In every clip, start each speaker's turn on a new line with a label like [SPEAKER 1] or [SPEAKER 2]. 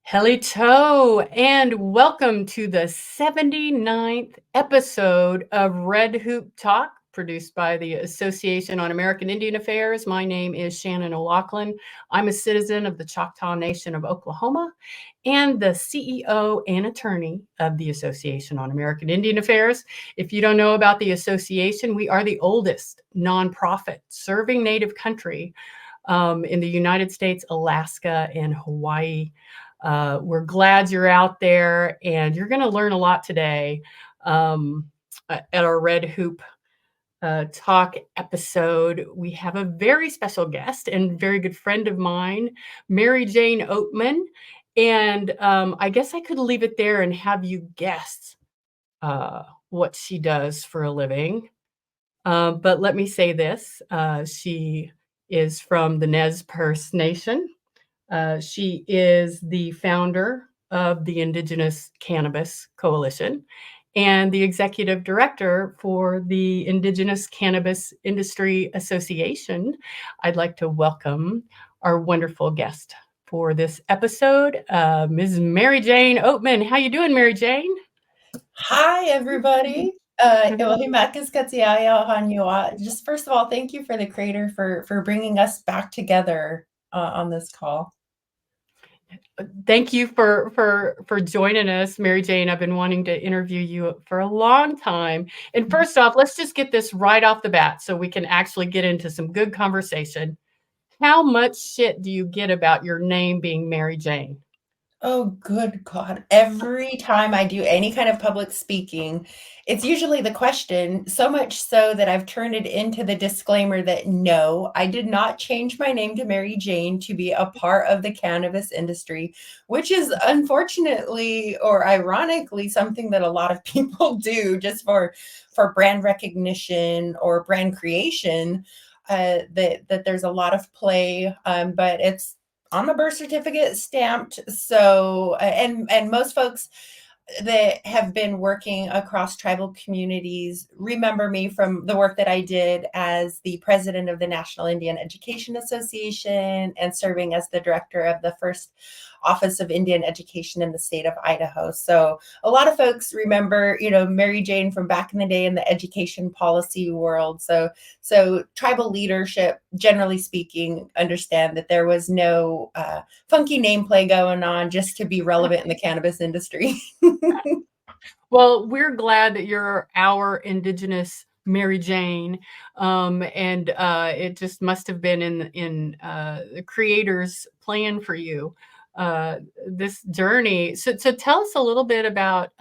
[SPEAKER 1] Hello, and welcome to the 79th episode of Red Hoop Talk, produced by the Association on American Indian Affairs. My name is Shannon O'Loughlin. I'm a citizen of the Choctaw Nation of Oklahoma and the CEO and attorney of the Association on American Indian Affairs. If you don't know about the association, we are the oldest nonprofit serving Native country in the United States, Alaska, and Hawaii. We're glad you're out there, and you're going to learn a lot today at our Red Hoop Talk episode. We have a very special guest and very good friend of mine, Mary Jane Oatman. And I guess I could leave it there and have you guess what she does for a living. But let me say this. She is from the Nez Perce Nation. She is the founder of the Indigenous Cannabis Coalition and the executive director for the Indigenous Cannabis Industry Association. I'd like to welcome our wonderful guest for this episode, Ms. Mary Jane Oatman. How you doing, Mary Jane?
[SPEAKER 2] Hi, everybody. Just first of all, thank you for the creator for bringing us back together on this call.
[SPEAKER 1] Thank you for joining us, Mary Jane. I've been wanting to interview you for a long time. And first off, let's just get this right off the bat so we can actually get into some good conversation. How much shit do you get about your name being Mary Jane?
[SPEAKER 2] Oh, good God. Every time I do any kind of public speaking, it's usually the question, so much so that I've turned it into the disclaimer that no, I did not change my name to Mary Jane to be a part of the cannabis industry, which is unfortunately or ironically something that a lot of people do just for brand recognition or brand creation. That there's a lot of play, but it's on the birth certificate stamped. So, and most folks that have been working across tribal communities remember me from the work that I did as the president of the National Indian Education Association and serving as the director of the first Office of Indian Education in the state of Idaho. So a lot of folks remember, Mary Jane from back in the day in the education policy world. So tribal leadership, generally speaking, understand that there was no funky name play going on just to be relevant in the cannabis industry.
[SPEAKER 1] Well, we're glad that you're our Indigenous Mary Jane, and it just must have been in the Creator's plan for you, this journey. So tell us a little bit about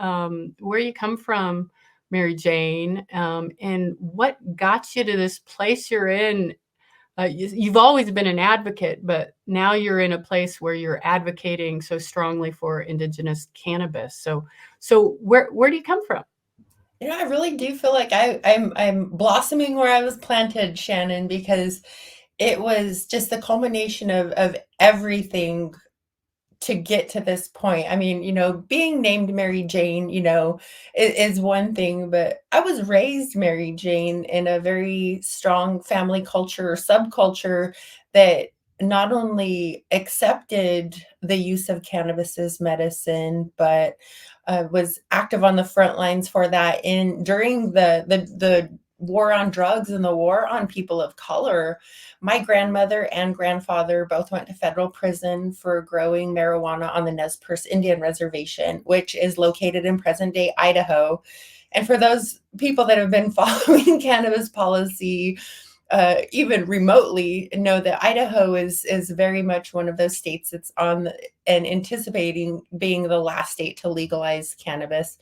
[SPEAKER 1] where you come from, Mary Jane, and what got you to this place you're in. You've always been an advocate, but now you're in a place where you're advocating so strongly for Indigenous cannabis. So where do you come from?
[SPEAKER 2] I really do feel like I'm blossoming where I was planted, Shannon, because it was just the culmination of everything to get to this point. I mean, being named Mary Jane, is one thing, but I was raised Mary Jane in a very strong family culture or subculture that not only accepted the use of cannabis as medicine, but was active on the front lines for that during the war on drugs and the war on people of color. My grandmother and grandfather both went to federal prison for growing marijuana on the Nez Perce Indian Reservation, which is located in present-day Idaho. And for those people that have been following cannabis policy, even remotely, know that Idaho is very much one of those states that's and anticipating being the last state to legalize cannabis.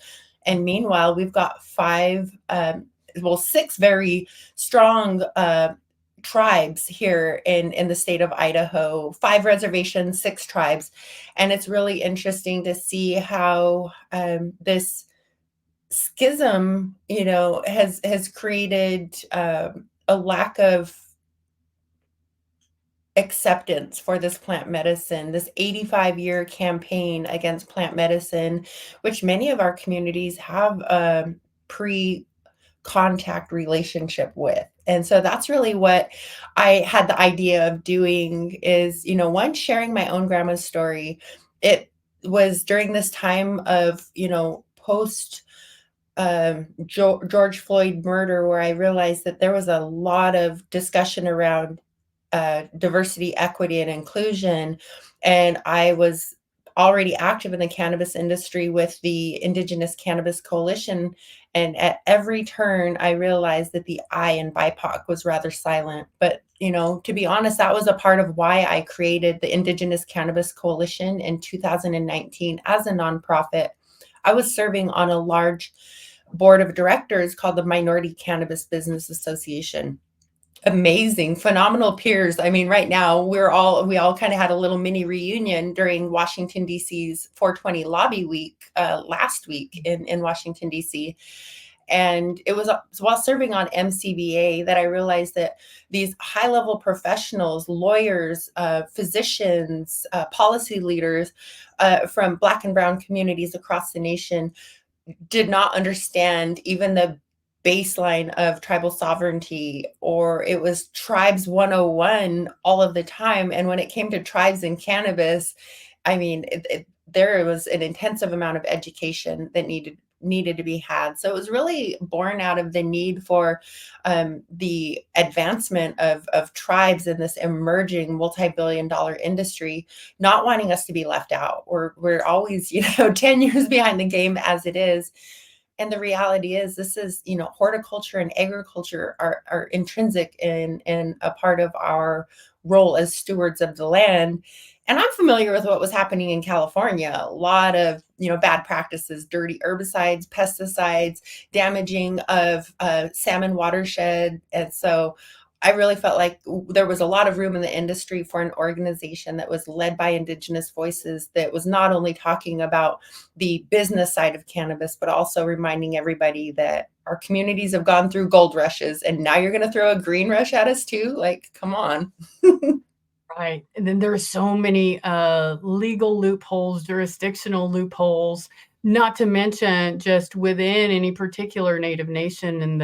[SPEAKER 2] And meanwhile, we've got six very strong tribes here in the state of Idaho, 5 reservations, 6 tribes. And it's really interesting to see how this schism, has created a lack of acceptance for this plant medicine, this 85-year campaign against plant medicine, which many of our communities have pre-contact relationship with. And so that's really what I had the idea of doing is, one, sharing my own grandma's story. It was during this time of, post George Floyd murder, where I realized that there was a lot of discussion around diversity, equity, and inclusion. And I was already active in the cannabis industry with the Indigenous Cannabis Coalition. And at every turn, I realized that the I in BIPOC was rather silent. But, to be honest, that was a part of why I created the Indigenous Cannabis Coalition in 2019 as a nonprofit. I was serving on a large board of directors called the Minority Cannabis Business Association. Amazing, phenomenal peers. I mean, right now we all kind of had a little mini reunion during Washington DC's 420 lobby week last week in Washington DC. And it was while serving on MCBA that I realized that these high-level professionals, lawyers, physicians, policy leaders from Black and Brown communities across the nation did not understand even the baseline of tribal sovereignty, or it was tribes 101 all of the time. And when it came to tribes and cannabis, I mean, there was an intensive amount of education that needed to be had. So it was really born out of the need for the advancement of tribes in this emerging multi-billion-dollar industry, not wanting us to be left out. We're always, 10 years behind the game as it is. And the reality is this is, horticulture and agriculture are intrinsic in a part of our role as stewards of the land. And I'm familiar with what was happening in California. A lot of, bad practices, dirty herbicides, pesticides, damaging of salmon watershed. And so I really felt like there was a lot of room in the industry for an organization that was led by Indigenous voices, that was not only talking about the business side of cannabis, but also reminding everybody that our communities have gone through gold rushes, and now you're going to throw a green rush at us too? Like, come on.
[SPEAKER 1] Right. And then there are so many legal loopholes, jurisdictional loopholes, not to mention just within any particular Native nation, and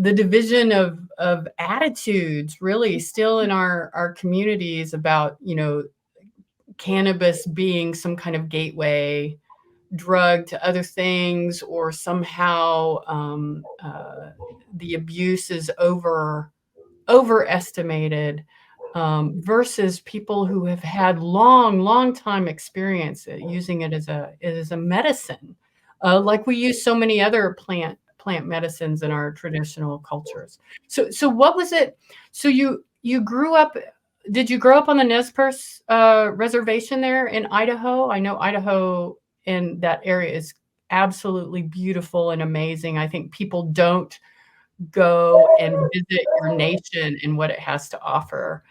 [SPEAKER 1] the division of attitudes really still in our communities about, cannabis being some kind of gateway drug to other things, or somehow the abuse is overestimated, versus people who have had long time experience at using it as a medicine, like we use so many other plant medicines in our traditional cultures. So what was it? So you grew up. Did you grow up on the Nez Perce reservation there in Idaho? I know Idaho in that area is absolutely beautiful and amazing. I think people don't go and visit your nation and what it has to offer.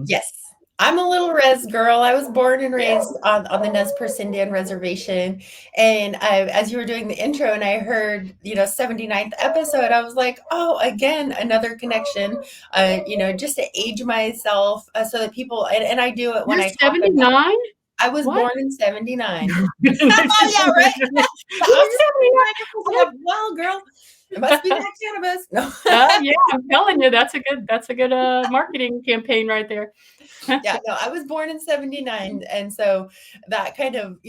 [SPEAKER 2] Yes. I'm a little res girl. I was born and raised on the Nez Perce Indian Reservation. And as you were doing the intro and I heard, 79th episode, I was like, oh, again, another connection, just to age myself so that people, and I do it when
[SPEAKER 1] You're
[SPEAKER 2] I talk about.
[SPEAKER 1] 79?
[SPEAKER 2] I was
[SPEAKER 1] What?
[SPEAKER 2] born in 79.
[SPEAKER 1] Oh,
[SPEAKER 2] yeah, right? I'm 79. Well, girl, it must be that cannabis. No.
[SPEAKER 1] Yeah, I'm telling you, that's a good marketing campaign right there.
[SPEAKER 2] Yeah, no, I was born in 79. And so that kind of,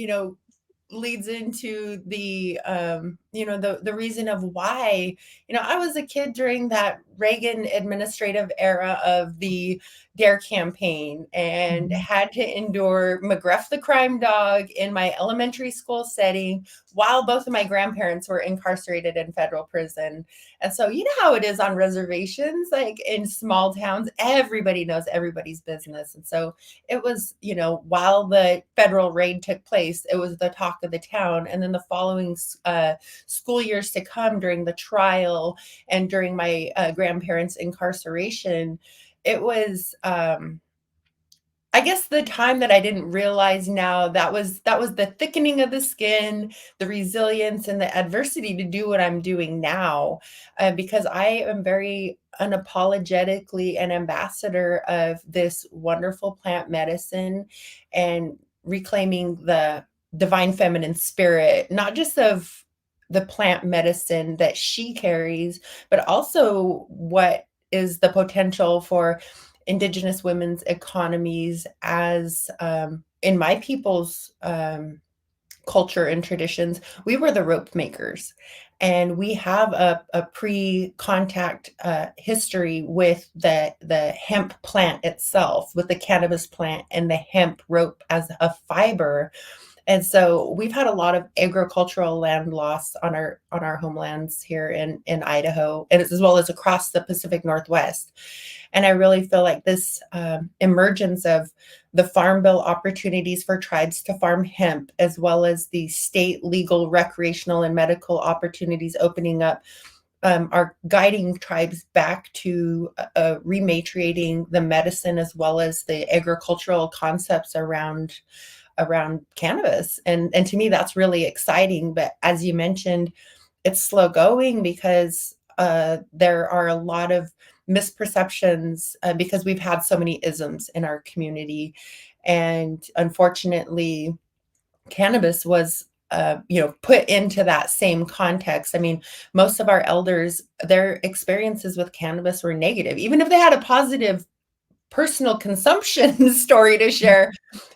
[SPEAKER 2] leads into the the reason of why, I was a kid during that Reagan administrative era of the DARE campaign, and had to endure McGruff the crime dog in my elementary school setting while both of my grandparents were incarcerated in federal prison. And so you know how it is on reservations, like in small towns, everybody knows everybody's business. And so it was, while the federal raid took place, it was the talk of the town. And then the following school years to come, during the trial and during my grandparents' incarceration, it was, I guess, the time that I didn't realize now, that was the thickening of the skin, the resilience, and the adversity to do what I'm doing now, because I am very unapologetically an ambassador of this wonderful plant medicine and reclaiming the divine feminine spirit, not just of the plant medicine that she carries, but also what is the potential for Indigenous women's economies as in my people's culture and traditions, we were the rope makers. And we have a pre-contact history with the hemp plant itself, with the cannabis plant and the hemp rope as a fiber. And so we've had a lot of agricultural land loss on our homelands here in Idaho, and as well as across the Pacific Northwest. And I really feel like this emergence of the Farm Bill opportunities for tribes to farm hemp, as well as the state legal, recreational, and medical opportunities opening up, are guiding tribes back to rematriating the medicine as well as the agricultural concepts around cannabis. And to me, that's really exciting. But as you mentioned, it's slow going because there are a lot of misperceptions because we've had so many isms in our community. And unfortunately, cannabis was put into that same context. I mean, most of our elders, their experiences with cannabis were negative. Even if they had a positive personal consumption story to share,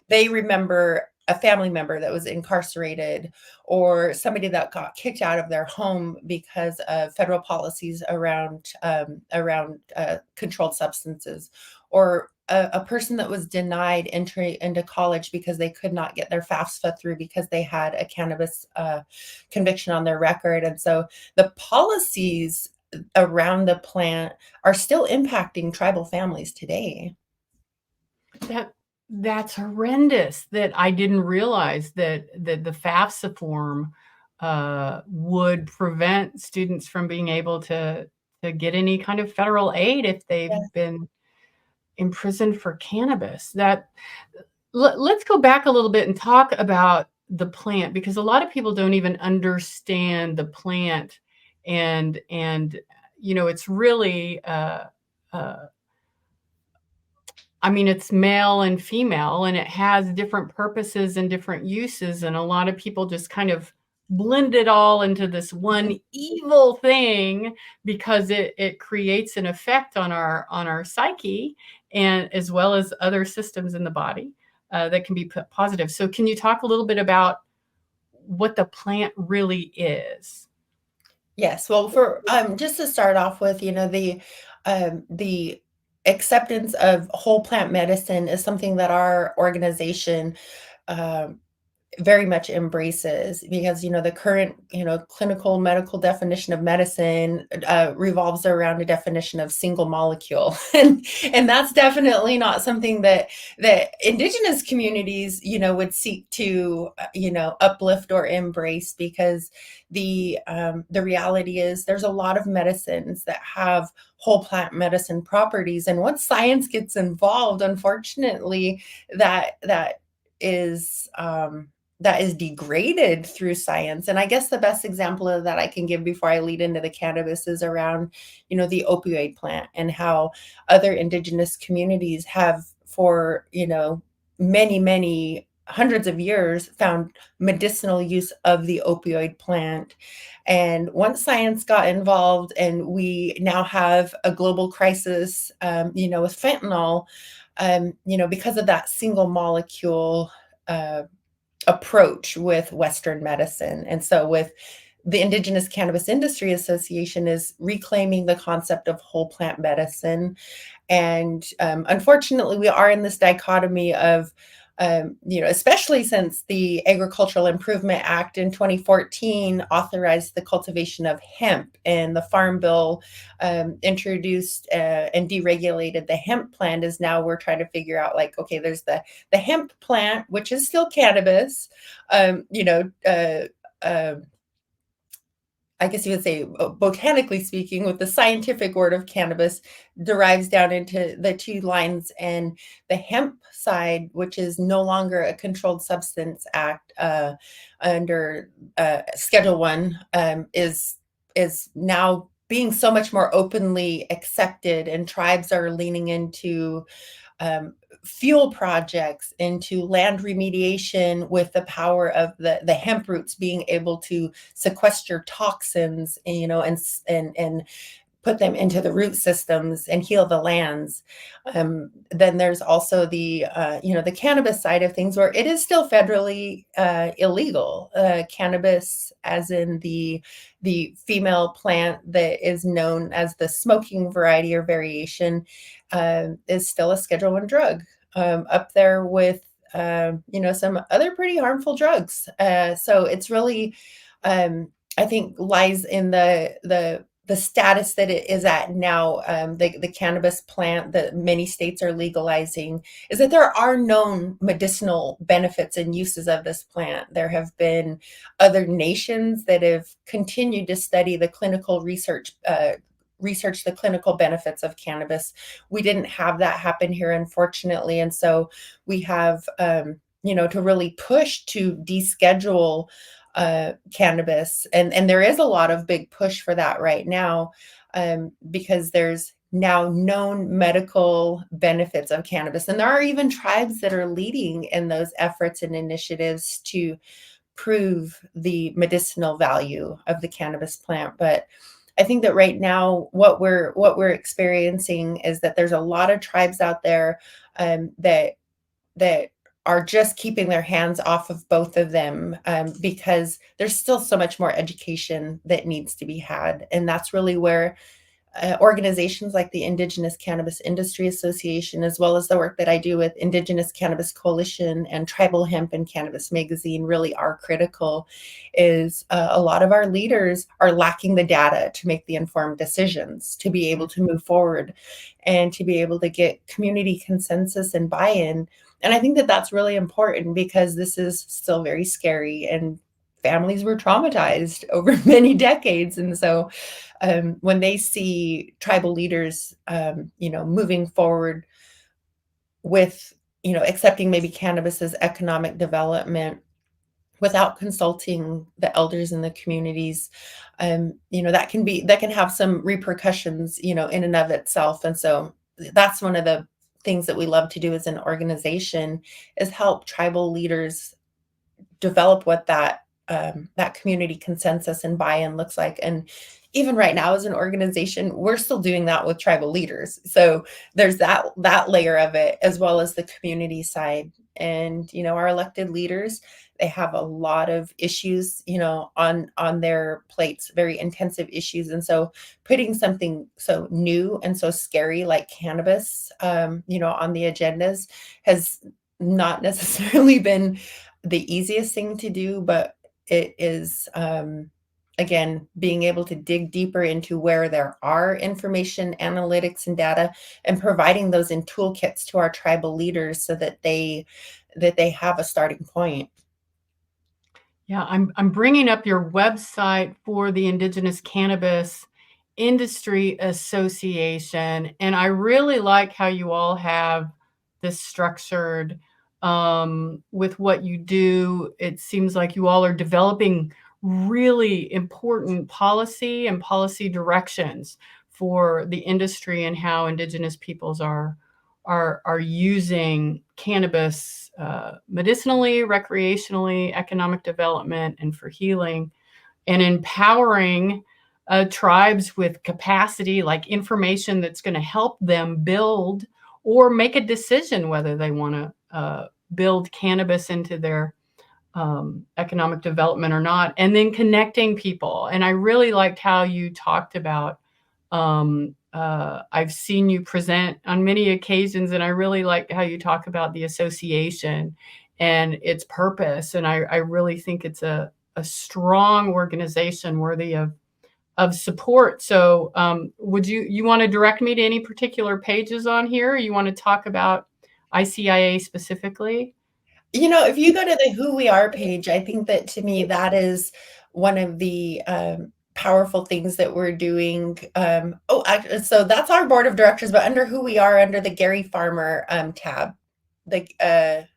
[SPEAKER 2] they remember a family member that was incarcerated, or somebody that got kicked out of their home because of federal policies around controlled substances, or a person that was denied entry into college because they could not get their FAFSA through because they had a cannabis conviction on their record. And so the policies around the plant are still impacting tribal families today.
[SPEAKER 1] That's horrendous. That I didn't realize that the FAFSA form would prevent students from being able to get any kind of federal aid if they've been imprisoned for cannabis. Let's go back a little bit and talk about the plant, because a lot of people don't even understand the plant, and it's really it's male and female, and it has different purposes and different uses. And a lot of people just kind of blend it all into this one evil thing because it creates an effect on our psyche, and as well as other systems in the body that can be positive. So can you talk a little bit about what the plant really is?
[SPEAKER 2] Yes. Well, for just to start off with, the acceptance of whole plant medicine is something that our organization um, very much embraces, because the current clinical medical definition of medicine revolves around a definition of single molecule, and that's definitely not something that indigenous communities would seek to uplift or embrace, because the reality is there's a lot of medicines that have whole plant medicine properties, and once science gets involved, unfortunately, is that is degraded through science. And I guess the best example of that I can give before I lead into the cannabis is around, the opioid plant, and how other indigenous communities have, for, many, many hundreds of years, found medicinal use of the opioid plant. And once science got involved and we now have a global crisis, with fentanyl, because of that single molecule approach with Western medicine. And so with the Indigenous Cannabis Industry Association is reclaiming the concept of whole plant medicine. And unfortunately, we are in this dichotomy of, especially since the Agricultural Improvement Act in 2014 authorized the cultivation of hemp, and the Farm Bill introduced and deregulated the hemp plant. Is now we're trying to figure out, like, okay, there's the hemp plant, which is still cannabis, I guess you would say, botanically speaking, with the scientific word of cannabis, derives down into the two lines. And the hemp side, which is no longer a controlled substance act under Schedule 1, is now being so much more openly accepted, and tribes are leaning into fuel projects, into land remediation, with the power of the hemp roots being able to sequester toxins, and put them into the root systems and heal the lands. Then there's also the the cannabis side of things, where it is still federally illegal. Cannabis, as in the female plant that is known as the smoking variety or variation, is still a Schedule I drug, up there with some other pretty harmful drugs. So it's really, I think, lies in the status that it is at now. The cannabis plant that many states are legalizing, is that there are known medicinal benefits and uses of this plant. There have been other nations that have continued to study the clinical research the clinical benefits of cannabis. We didn't have that happen here, unfortunately, and so we have to really push to deschedule cannabis, and there is a lot of big push for that right now, because there's now known medical benefits of cannabis, and there are even tribes that are leading in those efforts and initiatives to prove the medicinal value of the cannabis plant. But I think that right now, what we're experiencing is that there's a lot of tribes out there, that are just keeping their hands off of both of them, because there's still so much more education that needs to be had. And that's really where organizations like the Indigenous Cannabis Industry Association, as well as the work that I do with Indigenous Cannabis Coalition and Tribal Hemp and Cannabis Magazine, really are critical. Is a lot of our leaders are lacking the data to make the informed decisions, to be able to move forward and to be able to get community consensus and buy-in. And I think that that's really important, because this is still very scary, and families were traumatized over many decades. And so when they see tribal leaders, moving forward with, accepting maybe cannabis as economic development without consulting the elders in the communities, that can have some repercussions, in and of itself. And so that's one of the things that we love to do as an organization, is help tribal leaders develop what that community consensus and buy-in looks like. And even right now, as an organization, we're still doing that with tribal leaders. So there's that layer of it, as well as the community side. And our elected leaders, they have a lot of issues, on their plates, very intensive issues. And so putting something so new and so scary like cannabis, on the agendas, has not necessarily been the easiest thing to do, but it is, again, being able to dig deeper into where there are information, analytics, and data, and providing those in toolkits to our tribal leaders, so that they have a starting point.
[SPEAKER 1] Yeah, I'm bringing up your website for the Indigenous Cannabis Industry Association, and I really like how you all have this structured, with what you do. It seems like you all are developing really important policy and policy directions for the industry, and how Indigenous peoples are using cannabis, medicinally, recreationally, economic development, and for healing, and empowering tribes with capacity, like information that's going to help them build or make a decision whether they want to build cannabis into their economic development or not, and then connecting people. And I really liked how you talked about, I've seen you present on many occasions, and I really like how you talk about the association and its purpose. And I really think it's a strong organization worthy of support. So would you want to direct me to any particular pages on here? Or you want to talk about ICIA specifically?
[SPEAKER 2] If you go to the Who We Are page, I think that, to me, that is one of the powerful things that we're doing. So that's our board of directors, but under Who We Are, under the Gary Farmer tab, there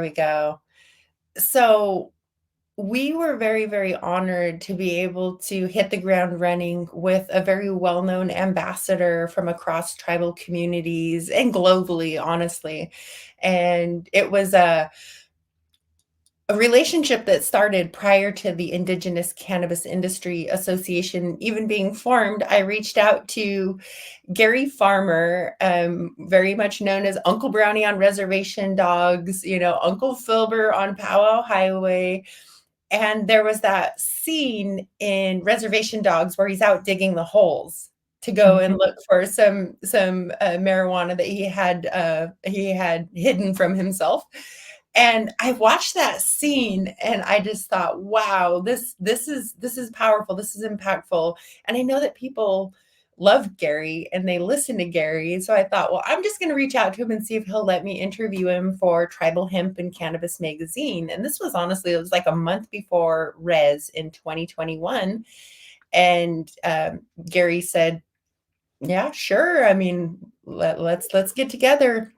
[SPEAKER 2] we go. So we were very, very honored to be able to hit the ground running with a very well-known ambassador from across tribal communities and globally, honestly. And it was a relationship that started prior to the Indigenous Cannabis Industry Association even being formed. I reached out to Gary Farmer, very much known as Uncle Brownie on Reservation Dogs, Uncle Filber on Powwow Highway. And there was that scene in Reservation Dogs where he's out digging the holes to go and look for some marijuana that he had hidden from himself. And I watched that scene and I just thought, wow, this is powerful. This is impactful. And I know that people love Gary and they listen to Gary. So I thought, well, I'm just going to reach out to him and see if he'll let me interview him for Tribal Hemp and Cannabis Magazine. And this was honestly, it was like a month before Res in 2021. And Gary said, yeah, sure. I mean, let's get together.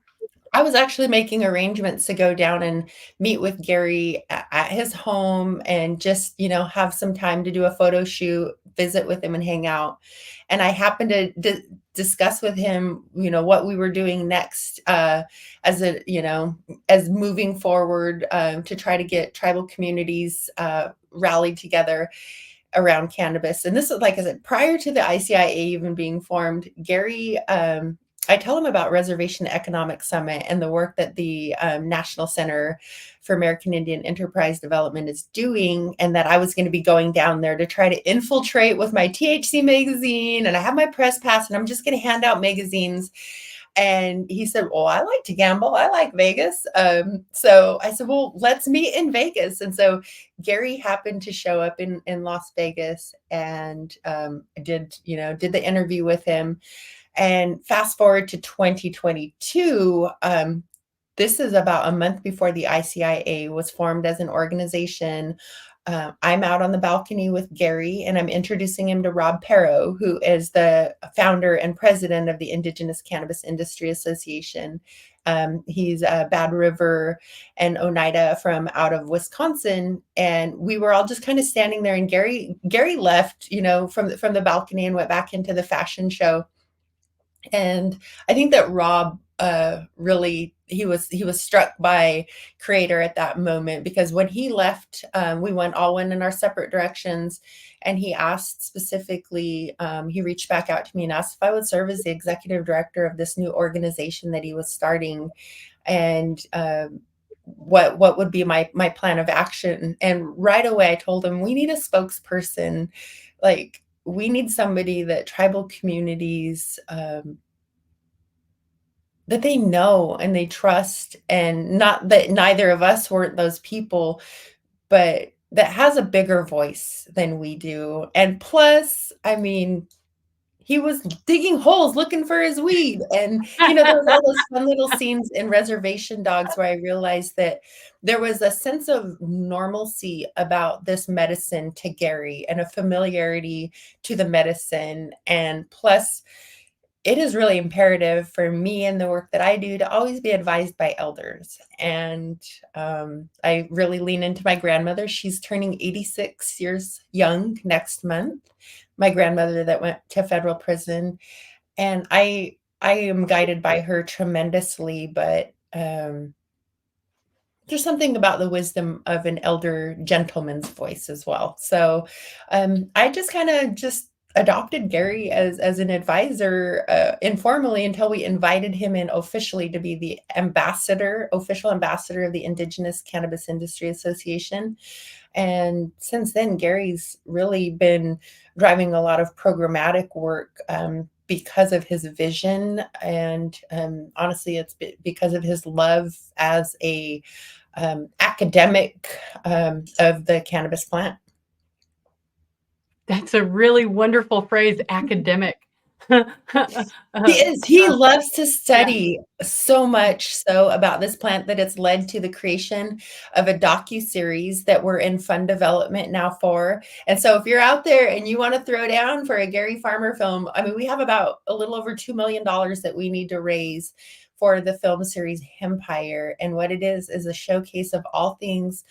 [SPEAKER 2] I was actually making arrangements to go down and meet with Gary at his home and just, have some time to do a photo shoot, visit with him and hang out. And I happened to discuss with him, what we were doing next as moving forward to try to get tribal communities rallied together around cannabis. And this is, like I said, prior to the ICIA even being formed, Gary, I tell him about Reservation Economic Summit and the work that the National Center for American Indian Enterprise Development is doing, and that I was going to be going down there to try to infiltrate with my THC magazine. And I have my press pass, and I'm just going to hand out magazines. And he said, well, I like to gamble. I like Vegas. So I said, well, let's meet in Vegas. And so Gary happened to show up in Las Vegas and did the interview with him. And fast forward to 2022, this is about a month before the ICIA was formed as an organization. I'm out on the balcony with Gary, and I'm introducing him to Rob Perro, who is the founder and president of the Indigenous Cannabis Industry Association. He's Bad River and Oneida from out of Wisconsin, and we were all just kind of standing there. And Gary left, from the balcony and went back into the fashion show. And I think that Rob really he was struck by Creator at that moment, because when he left, we went in our separate directions. And he asked specifically, he reached back out to me and asked if I would serve as the executive director of this new organization that he was starting, and what would be my plan of action. And right away I told him, we need a spokesperson. Like, we need somebody that tribal communities that they know and they trust, and not that neither of us weren't those people, but that has a bigger voice than we do. And plus, I mean, he was digging holes looking for his weed. And, there was all those fun little scenes in Reservation Dogs where I realized that there was a sense of normalcy about this medicine to Gary, and a familiarity to the medicine. And plus, it is really imperative for me and the work that I do to always be advised by elders. And I really lean into my grandmother. She's turning 86 years young next month. My grandmother that went to federal prison. And I am guided by her tremendously, but there's something about the wisdom of an elder gentleman's voice as well. So I just kind of adopted Gary as an advisor informally, until we invited him in officially to be the official ambassador of the Indigenous Cannabis Industry Association. And since then, Gary's really been driving a lot of programmatic work because of his vision. And honestly, it's because of his love as a academic of the cannabis plant.
[SPEAKER 1] That's a really wonderful phrase, academic.
[SPEAKER 2] He is. He loves to study so much so about this plant that it's led to the creation of a docu-series that we're in fund development now for. And so if you're out there and you want to throw down for a Gary Farmer film, I mean, we have about a little over $2 million that we need to raise for the film series Hempire. And what it is a showcase of all things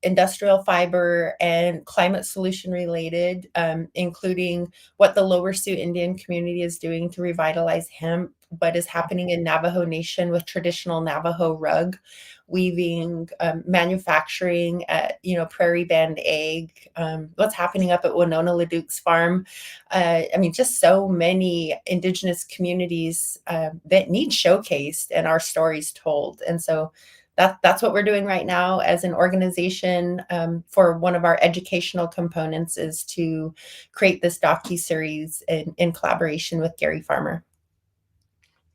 [SPEAKER 2] industrial fiber and climate solution related, including what the Lower Sioux Indian community is doing to revitalize hemp, what is happening in Navajo Nation with traditional Navajo rug weaving, manufacturing at, Prairie Band Egg, what's happening up at Winona LeDuc's farm. I mean, just so many Indigenous communities that need showcased and our stories told. And so that's what we're doing right now as an organization. For one of our educational components is to create this docu-series in collaboration with Gary Farmer.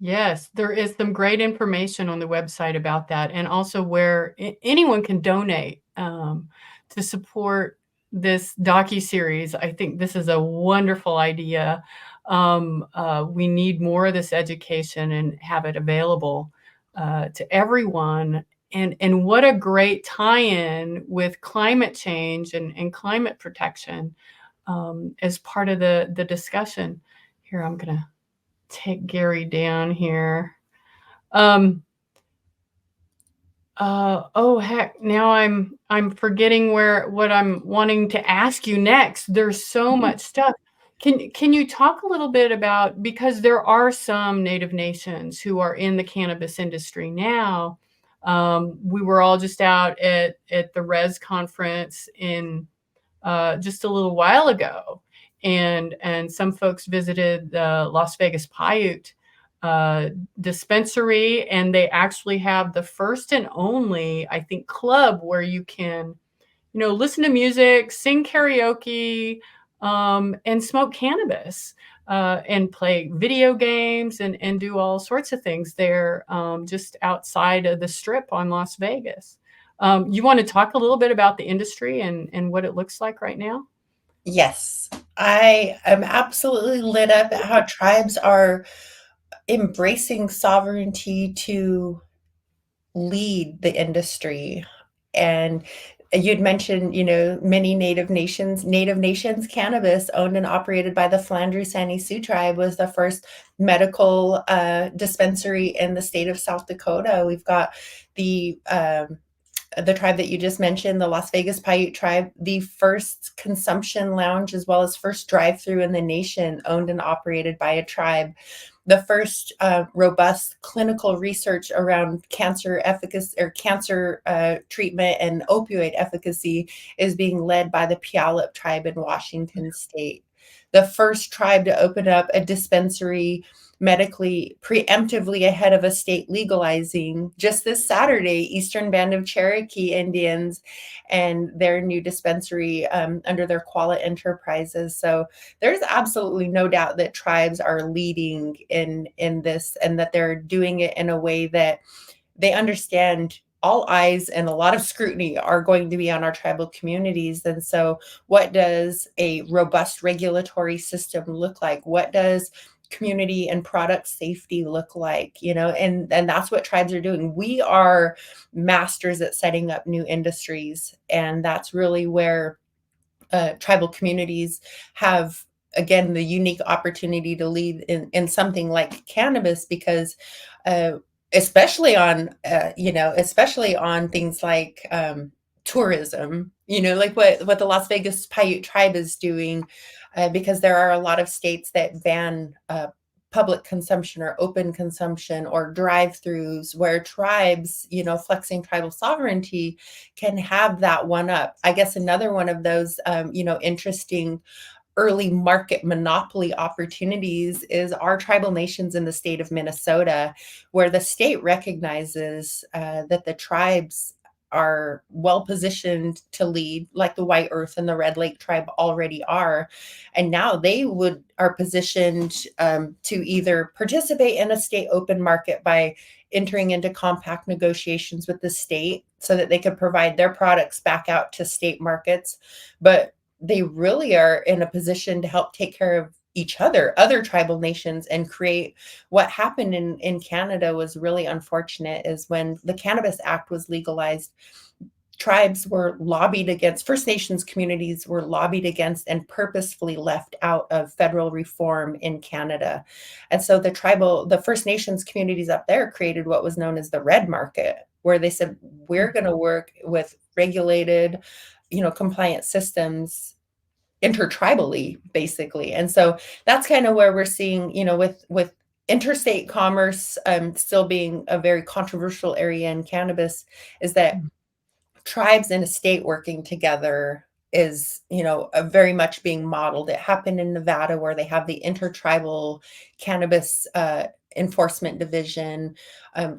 [SPEAKER 1] Yes, there is some great information on the website about that, and also where anyone can donate to support this docu-series. I think this is a wonderful idea. We need more of this education and have it available to everyone. And what a great tie-in with climate change and climate protection as part of the discussion. Here, I'm going to take Gary down here. Oh heck, now I'm forgetting what I'm wanting to ask you next. There's so much stuff. Can you talk a little bit about, because there are some Native nations who are in the cannabis industry now. We were all just out at the Res conference in just a little while ago, and some folks visited the Las Vegas Paiute dispensary, and they actually have the first and only, I think, club where you can, listen to music, sing karaoke, and smoke cannabis, and play video games and do all sorts of things there, just outside of the Strip on Las Vegas. You want to talk a little bit about the industry and what it looks like right now?
[SPEAKER 2] Yes, I am absolutely lit up at how tribes are embracing sovereignty to lead the industry. And you'd mentioned, many Native Nations cannabis owned and operated by the Flandreau-Sani Sioux tribe was the first medical dispensary in the state of South Dakota. We've got the tribe that you just mentioned, the Las Vegas Paiute tribe, the first consumption lounge as well as first drive-through in the nation owned and operated by a tribe. The first robust clinical research around cancer efficacy or cancer treatment and opioid efficacy is being led by the Puyallup tribe in Washington state. The first tribe to open up a dispensary medically preemptively ahead of a state legalizing just this Saturday, Eastern Band of Cherokee Indians and their new dispensary under their Quala Enterprises. So there's absolutely no doubt that tribes are leading in this, and that they're doing it in a way that they understand all eyes and a lot of scrutiny are going to be on our tribal communities. And so what does a robust regulatory system look like? What does community and product safety look like? And that's what tribes are doing. We are masters at setting up new industries, and that's really where tribal communities have, again, the unique opportunity to lead in something like cannabis, because especially on things like tourism, like what the Las Vegas Paiute tribe is doing, because there are a lot of states that ban public consumption or open consumption or drive-throughs, where tribes, flexing tribal sovereignty, can have that one up. I guess another one of those, interesting early market monopoly opportunities is our tribal nations in the state of Minnesota, where the state recognizes that the tribes are well positioned to lead, like the White Earth and the Red Lake tribe already are. And now they are positioned to either participate in a state open market by entering into compact negotiations with the state so that they could provide their products back out to state markets. But they really are in a position to help take care of other tribal nations, and create what happened in Canada was really unfortunate. Is when the Cannabis Act was legalized, tribes were lobbied against, First Nations communities were lobbied against and purposefully left out of federal reform in Canada. And so the First Nations communities up there created what was known as the red market, where they said, we're going to work with regulated, compliant systems intertribally, basically. And so that's kind of where we're seeing, with interstate commerce still being a very controversial area in cannabis, is that tribes in a state working together is, very much being modeled. It happened in Nevada where they have the intertribal cannabis enforcement division.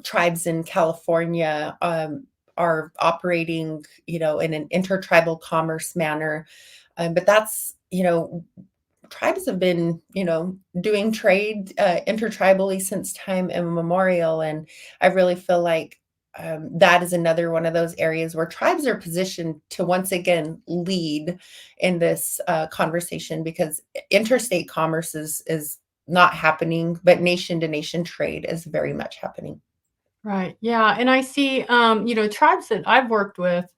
[SPEAKER 2] Tribes in California are operating, in an intertribal commerce manner. But that's, tribes have been, doing trade intertribally since time immemorial. And I really feel like that is another one of those areas where tribes are positioned to once again lead in this conversation, because interstate commerce is not happening, but nation to nation trade is very much happening.
[SPEAKER 1] Right. Yeah. And I see, tribes that I've worked with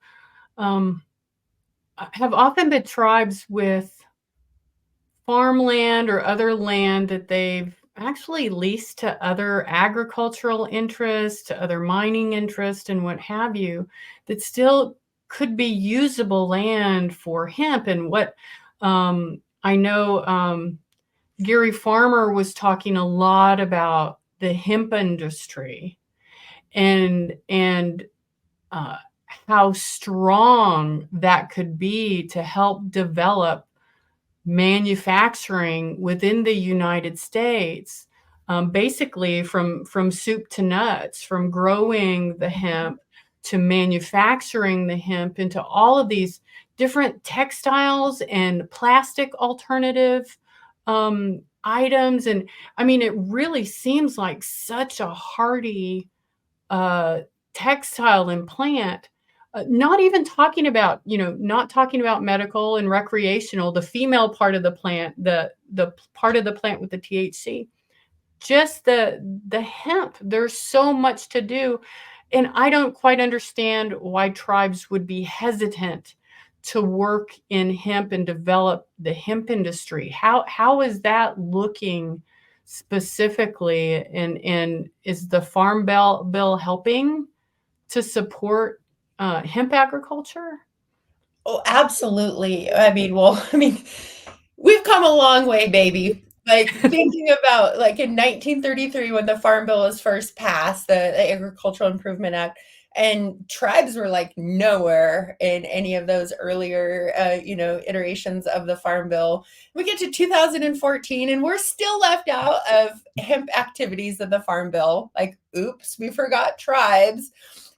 [SPEAKER 1] um, have often been tribes with farmland or other land that they've actually leased to other agricultural interests, to other mining interests, and what have you, that still could be usable land for hemp. And what I know Gary Farmer was talking a lot about the hemp industry and uh, how strong that could be to help develop manufacturing within the United States, basically from soup to nuts, from growing the hemp to manufacturing the hemp into all of these different textiles and plastic alternative items. And I mean, it really seems like such a hardy uh, textile and plant. Not even talking about, not talking about medical and recreational, the female part of the plant, the part of the plant with the THC, just the hemp. There's so much to do, and I don't quite understand why tribes would be hesitant to work in hemp and develop the hemp industry. How is that looking specifically, and is the Farm Bill helping to support hemp agriculture?
[SPEAKER 2] Oh, absolutely. We've come a long way, baby. Like, thinking about, like, in 1933 when the Farm Bill was first passed, the Agricultural Improvement Act, and tribes were like nowhere in any of those earlier, iterations of the Farm Bill. We get to 2014 and we're still left out of hemp activities of the Farm Bill. Like, oops, we forgot tribes.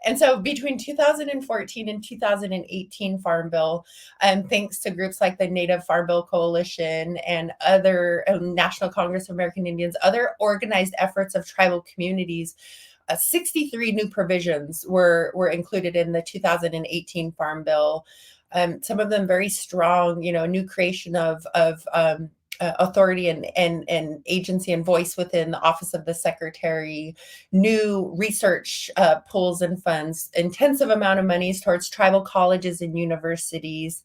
[SPEAKER 2] And so between 2014 and 2018 Farm Bill, thanks to groups like the Native Farm Bill Coalition and other National Congress of American Indians, other organized efforts of tribal communities, 63 new provisions were included in the 2018 Farm Bill. Some of them very strong, new creation of authority and agency and voice within the office of the secretary, new research pools and funds, intensive amount of monies towards tribal colleges and universities.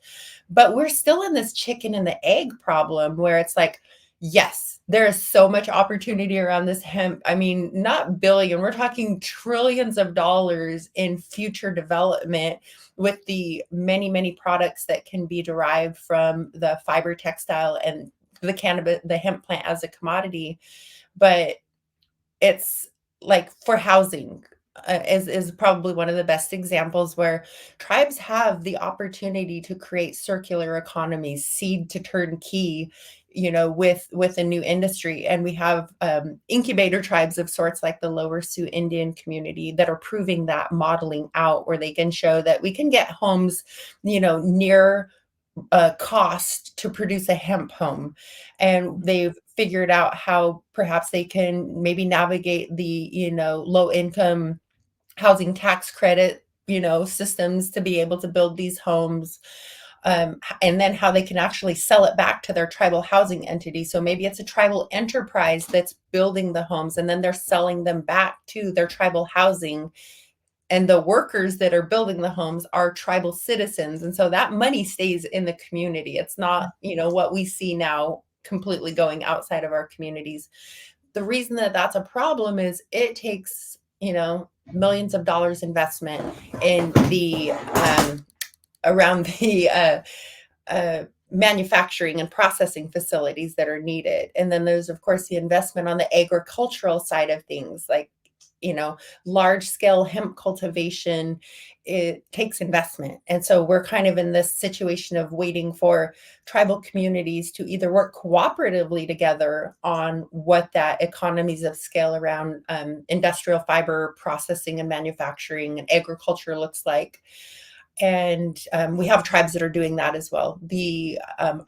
[SPEAKER 2] But we're still in this chicken and the egg problem where it's like, yes, there is so much opportunity around this hemp. I mean, not billion, we're talking trillions of dollars in future development with the many, many products that can be derived from the fiber textile and the hemp plant as a commodity. But it's like, for housing, is probably one of the best examples where tribes have the opportunity to create circular economies, seed to turnkey, with a new industry. And we have incubator tribes of sorts like the Lower Sioux Indian community that are proving that, modeling out, where they can show that we can get homes, near cost to produce a hemp home. And they've figured out how perhaps they can maybe navigate the, low income housing tax credit, systems to be able to build these homes. And then how they can actually sell it back to their tribal housing entity. So maybe it's a tribal enterprise that's building the homes and then they're selling them back to their tribal housing, and the workers that are building the homes are tribal citizens. And so that money stays in the community. It's not, what we see now completely going outside of our communities. The reason that that's a problem is it takes, millions of dollars investment in the around the manufacturing and processing facilities that are needed. And then there's, of course, the investment on the agricultural side of things, like, large scale hemp cultivation. It takes investment. And so we're kind of in this situation of waiting for tribal communities to either work cooperatively together on what that economies of scale around industrial fiber processing and manufacturing and agriculture looks like. And we have tribes that are doing that as well. The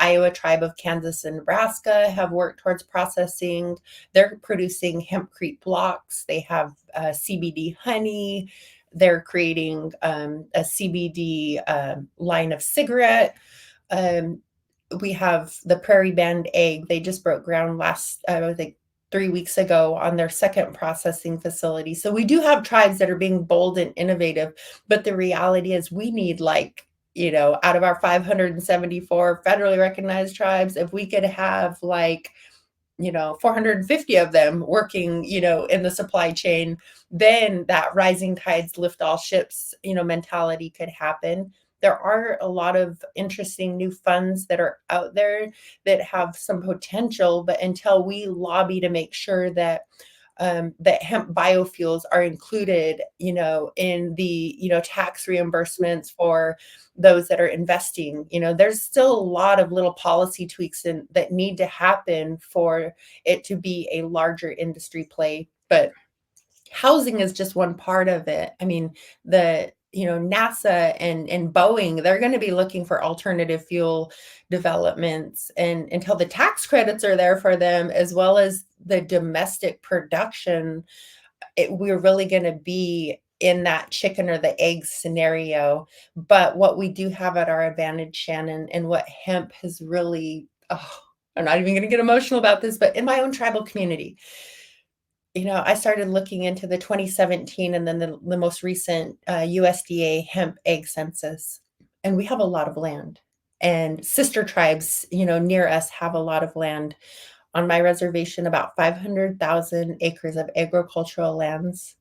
[SPEAKER 2] Iowa tribe of Kansas and Nebraska have worked towards processing. They're producing hempcrete blocks. They have CBD honey. They're creating a CBD line of cigarette. We have the Prairie Band Egg. They just broke ground last, I think, 3 weeks ago on their second processing facility. So we do have tribes that are being bold and innovative, but the reality is we need, like, out of our 574 federally recognized tribes, if we could have like, 450 of them working, in the supply chain, then that rising tides lift all ships, mentality could happen. There are a lot of interesting new funds that are out there that have some potential, but until we lobby to make sure that that hemp biofuels are included, in the, tax reimbursements for those that are investing, there's still a lot of little policy tweaks that need to happen for it to be a larger industry play. But housing is just one part of it. I mean, NASA and Boeing, they're going to be looking for alternative fuel developments, and until the tax credits are there for them, as well as the domestic production, we're really going to be in that chicken or the egg scenario. But what we do have at our advantage, Shannon, and what hemp has really, I'm not even going to get emotional about this, but in my own tribal community, I started looking into the 2017 and then the most recent USDA hemp egg census, and we have a lot of land. And sister tribes, near us have a lot of land. On my reservation, about 500,000 acres of agricultural lands,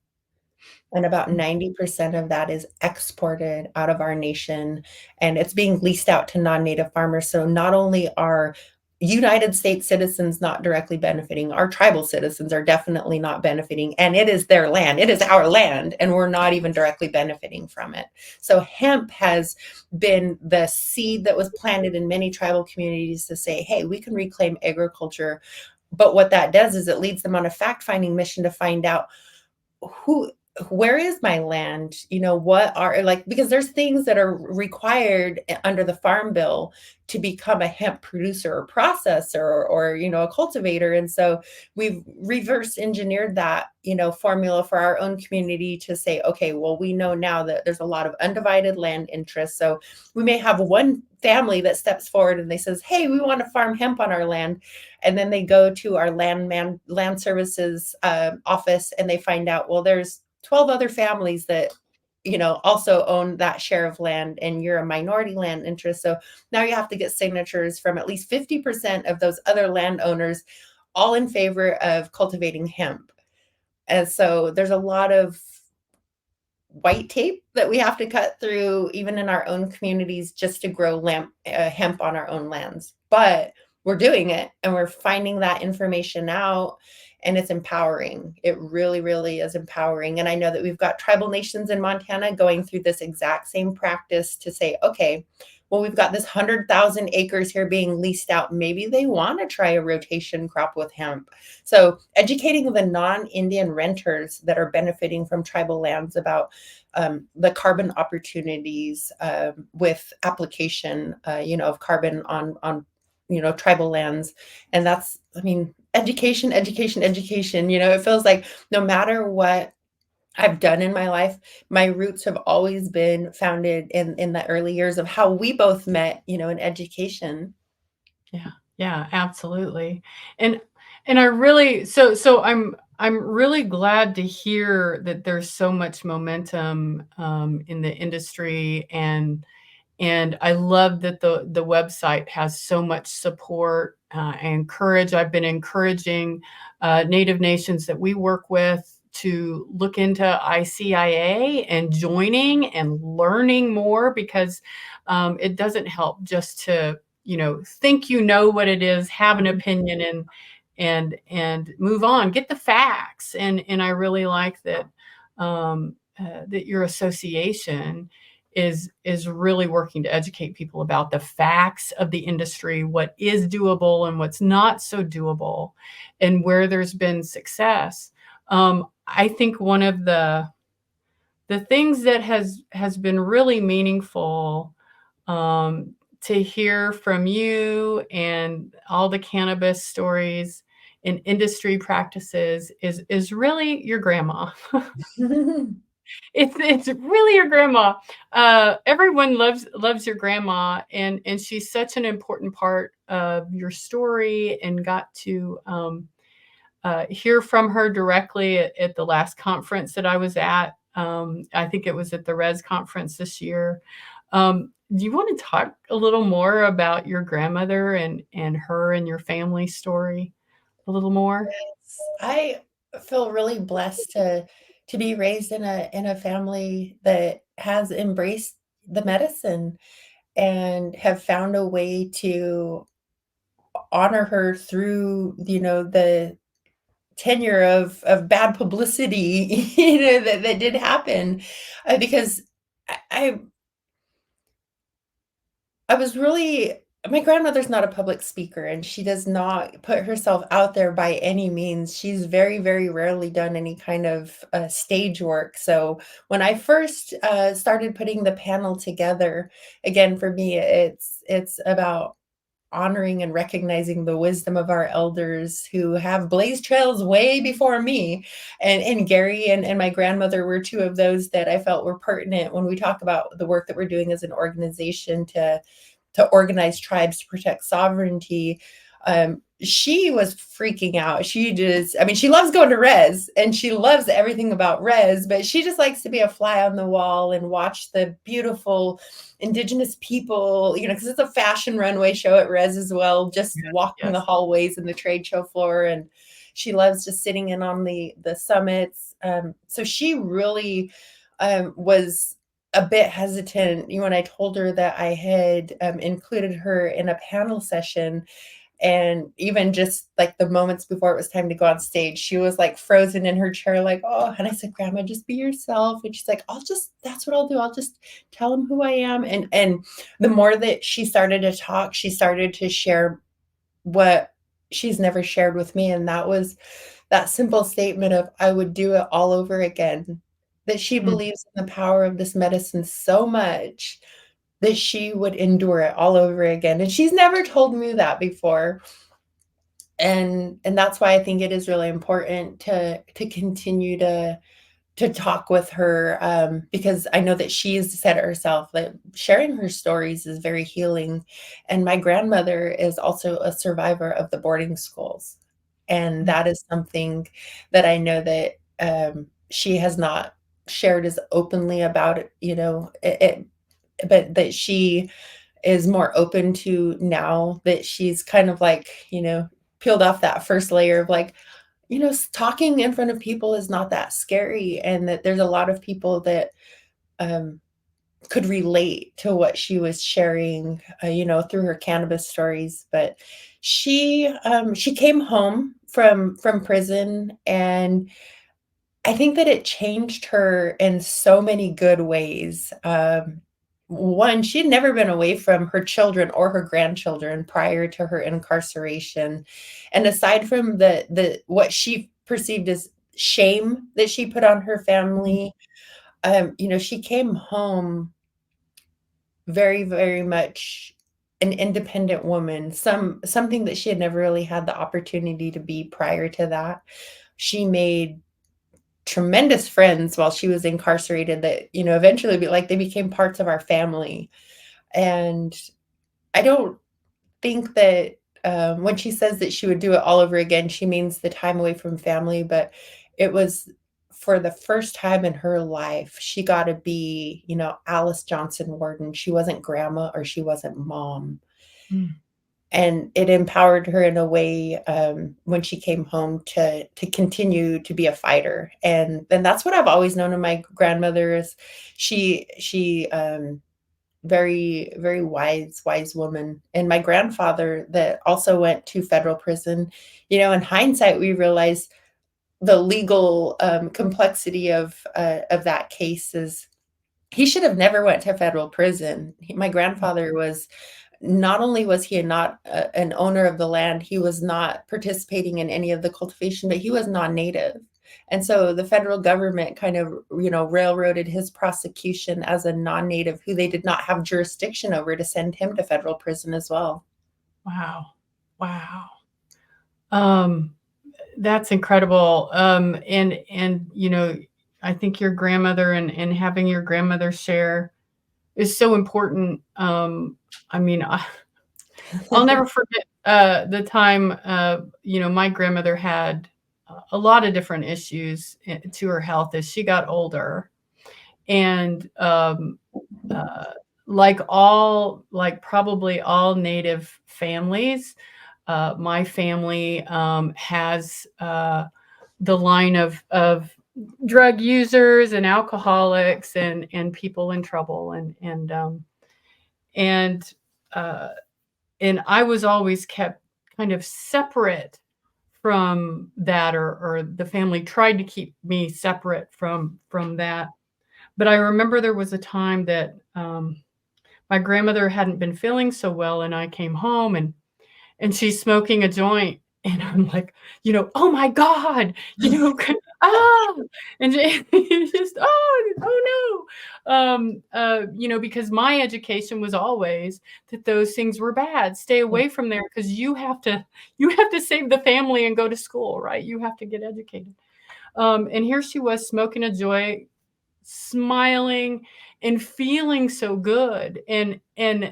[SPEAKER 2] and about 90% of that is exported out of our nation, and it's being leased out to non-native farmers. So not only are United States citizens not directly benefiting, our tribal citizens are definitely not benefiting, and it is their land. It is our land, and we're not even directly benefiting from it. So hemp has been the seed that was planted in many tribal communities to say, hey, we can reclaim agriculture. But what that does is it leads them on a fact-finding mission to find out where is my land? What are, like, because there's things that are required under the Farm Bill to become a hemp producer or processor or a cultivator. And so we've reverse engineered that, formula for our own community to say, okay, well, we know now that there's a lot of undivided land interest. So we may have one family that steps forward and they says, hey, we want to farm hemp on our land. And then they go to our land services office and they find out, well, there's 12 other families that, also own that share of land, and you're a minority land interest. So now you have to get signatures from at least 50% of those other landowners, all in favor of cultivating hemp. And so there's a lot of white tape that we have to cut through, even in our own communities, just to grow hemp on our own lands. But we're doing it, and we're finding that information out, and it's empowering. It really, really is empowering. And I know that we've got tribal nations in Montana going through this exact same practice to say, okay, well, we've got this 100,000 acres here being leased out. Maybe they want to try a rotation crop with hemp. So educating the non-Indian renters that are benefiting from tribal lands about the carbon opportunities with application, of carbon on tribal lands. And that's, education. It feels like no matter what I've done in my life, my roots have always been founded in the early years of how we both met, in education.
[SPEAKER 1] Yeah, absolutely. And I really, so I'm really glad to hear that there's so much momentum in the industry, and I love that the website has so much support and courage. I've been encouraging Native nations that we work with to look into ICIA and joining and learning more, because it doesn't help just to think you know what it is, have an opinion, and move on, get the facts. And I really like that that your association is really working to educate people about the facts of the industry, what is doable and what's not so doable, and where there's been success. I think one of the things that has been really meaningful to hear from you and all the cannabis stories and industry practices is really your grandma. It's really your grandma. Everyone loves your grandma, and she's such an important part of your story, and got to hear from her directly at the last conference that I was at. I think it was at the Res conference this year. Do you want to talk a little more about your grandmother and her and your family story a little more?
[SPEAKER 2] Yes, I feel really blessed to be raised in a family that has embraced the medicine and have found a way to honor her through, the tenure of bad publicity, that did happen. Because I I was really my grandmother's not a public speaker, and she does not put herself out there by any means. She's very, very rarely done any kind of, stage work. So, when I first, started putting the panel together, again, for me, it's about honoring and recognizing the wisdom of our elders who have blazed trails way before me. And Gary and my grandmother were two of those that I felt were pertinent when we talk about the work that we're doing as an organization to organize tribes to protect sovereignty. She was freaking out. I mean, she loves going to Res and she loves everything about Res, but she just likes to be a fly on the wall and watch the beautiful Indigenous people, because it's a fashion runway show at Res as well, just walking the hallways and the trade show floor. And she loves just sitting in on the summits. So she really was a bit hesitant when I told her that I had included her in a panel session. And even just like the moments before it was time to go on stage, she was like frozen in her chair, like, oh, and I said, Grandma, just be yourself. And she's like, that's what I'll do. I'll just tell them who I am. And the more that she started to talk, she started to share what she's never shared with me. And that was that simple statement of, I would do it all over again. That she believes in the power of this medicine so much that she would endure it all over again. And she's never told me that before. And that's why I think it is really important to continue to talk with her, because I know that she's said it herself that sharing her stories is very healing. And my grandmother is also a survivor of the boarding schools. And that is something that I know that she has not shared as openly about it, but that she is more open to now that she's kind of like, peeled off that first layer of like, talking in front of people is not that scary, and that there's a lot of people that could relate to what she was sharing, through her cannabis stories. But she came home from prison, and I think that it changed her in so many good ways. One, she'd never been away from her children or her grandchildren prior to her incarceration. And aside from the what she perceived as shame that she put on her family, she came home very, very much an independent woman, something that she had never really had the opportunity to be prior to that. She made tremendous friends while she was incarcerated that, eventually they became parts of our family. And I don't think that when she says that she would do it all over again, she means the time away from family, but it was for the first time in her life, she got to be, Alice Johnson Warden. She wasn't grandma or she wasn't mom. And it empowered her in a way, when she came home to continue to be a fighter. And that's what I've always known of my grandmother is she very, very wise woman. And my grandfather that also went to federal prison, in hindsight, we realize the legal complexity of that case is he should have never went to federal prison. My grandfather was not only was he not an owner of the land, he was not participating in any of the cultivation, but he was non-native. And so the federal government kind of, railroaded his prosecution as a non-native who they did not have jurisdiction over to send him to federal prison as well.
[SPEAKER 1] Wow. Wow. That's incredible. And I think your grandmother and having your grandmother share is so important. I mean, I'll never forget the time, my grandmother had a lot of different issues to her health as she got older. And like probably all Native families, my family has the line of drug users and alcoholics and people in trouble and I was always kept kind of separate from that, or the family tried to keep me separate from that. But I remember there was a time that my grandmother hadn't been feeling so well, and I came home and she's smoking a joint, and I'm like, oh my God, ah, and just oh no, because my education was always that those things were bad. Stay away from there because you have to save the family and go to school, right? You have to get educated. And here she was smoking a joint, smiling and feeling so good. And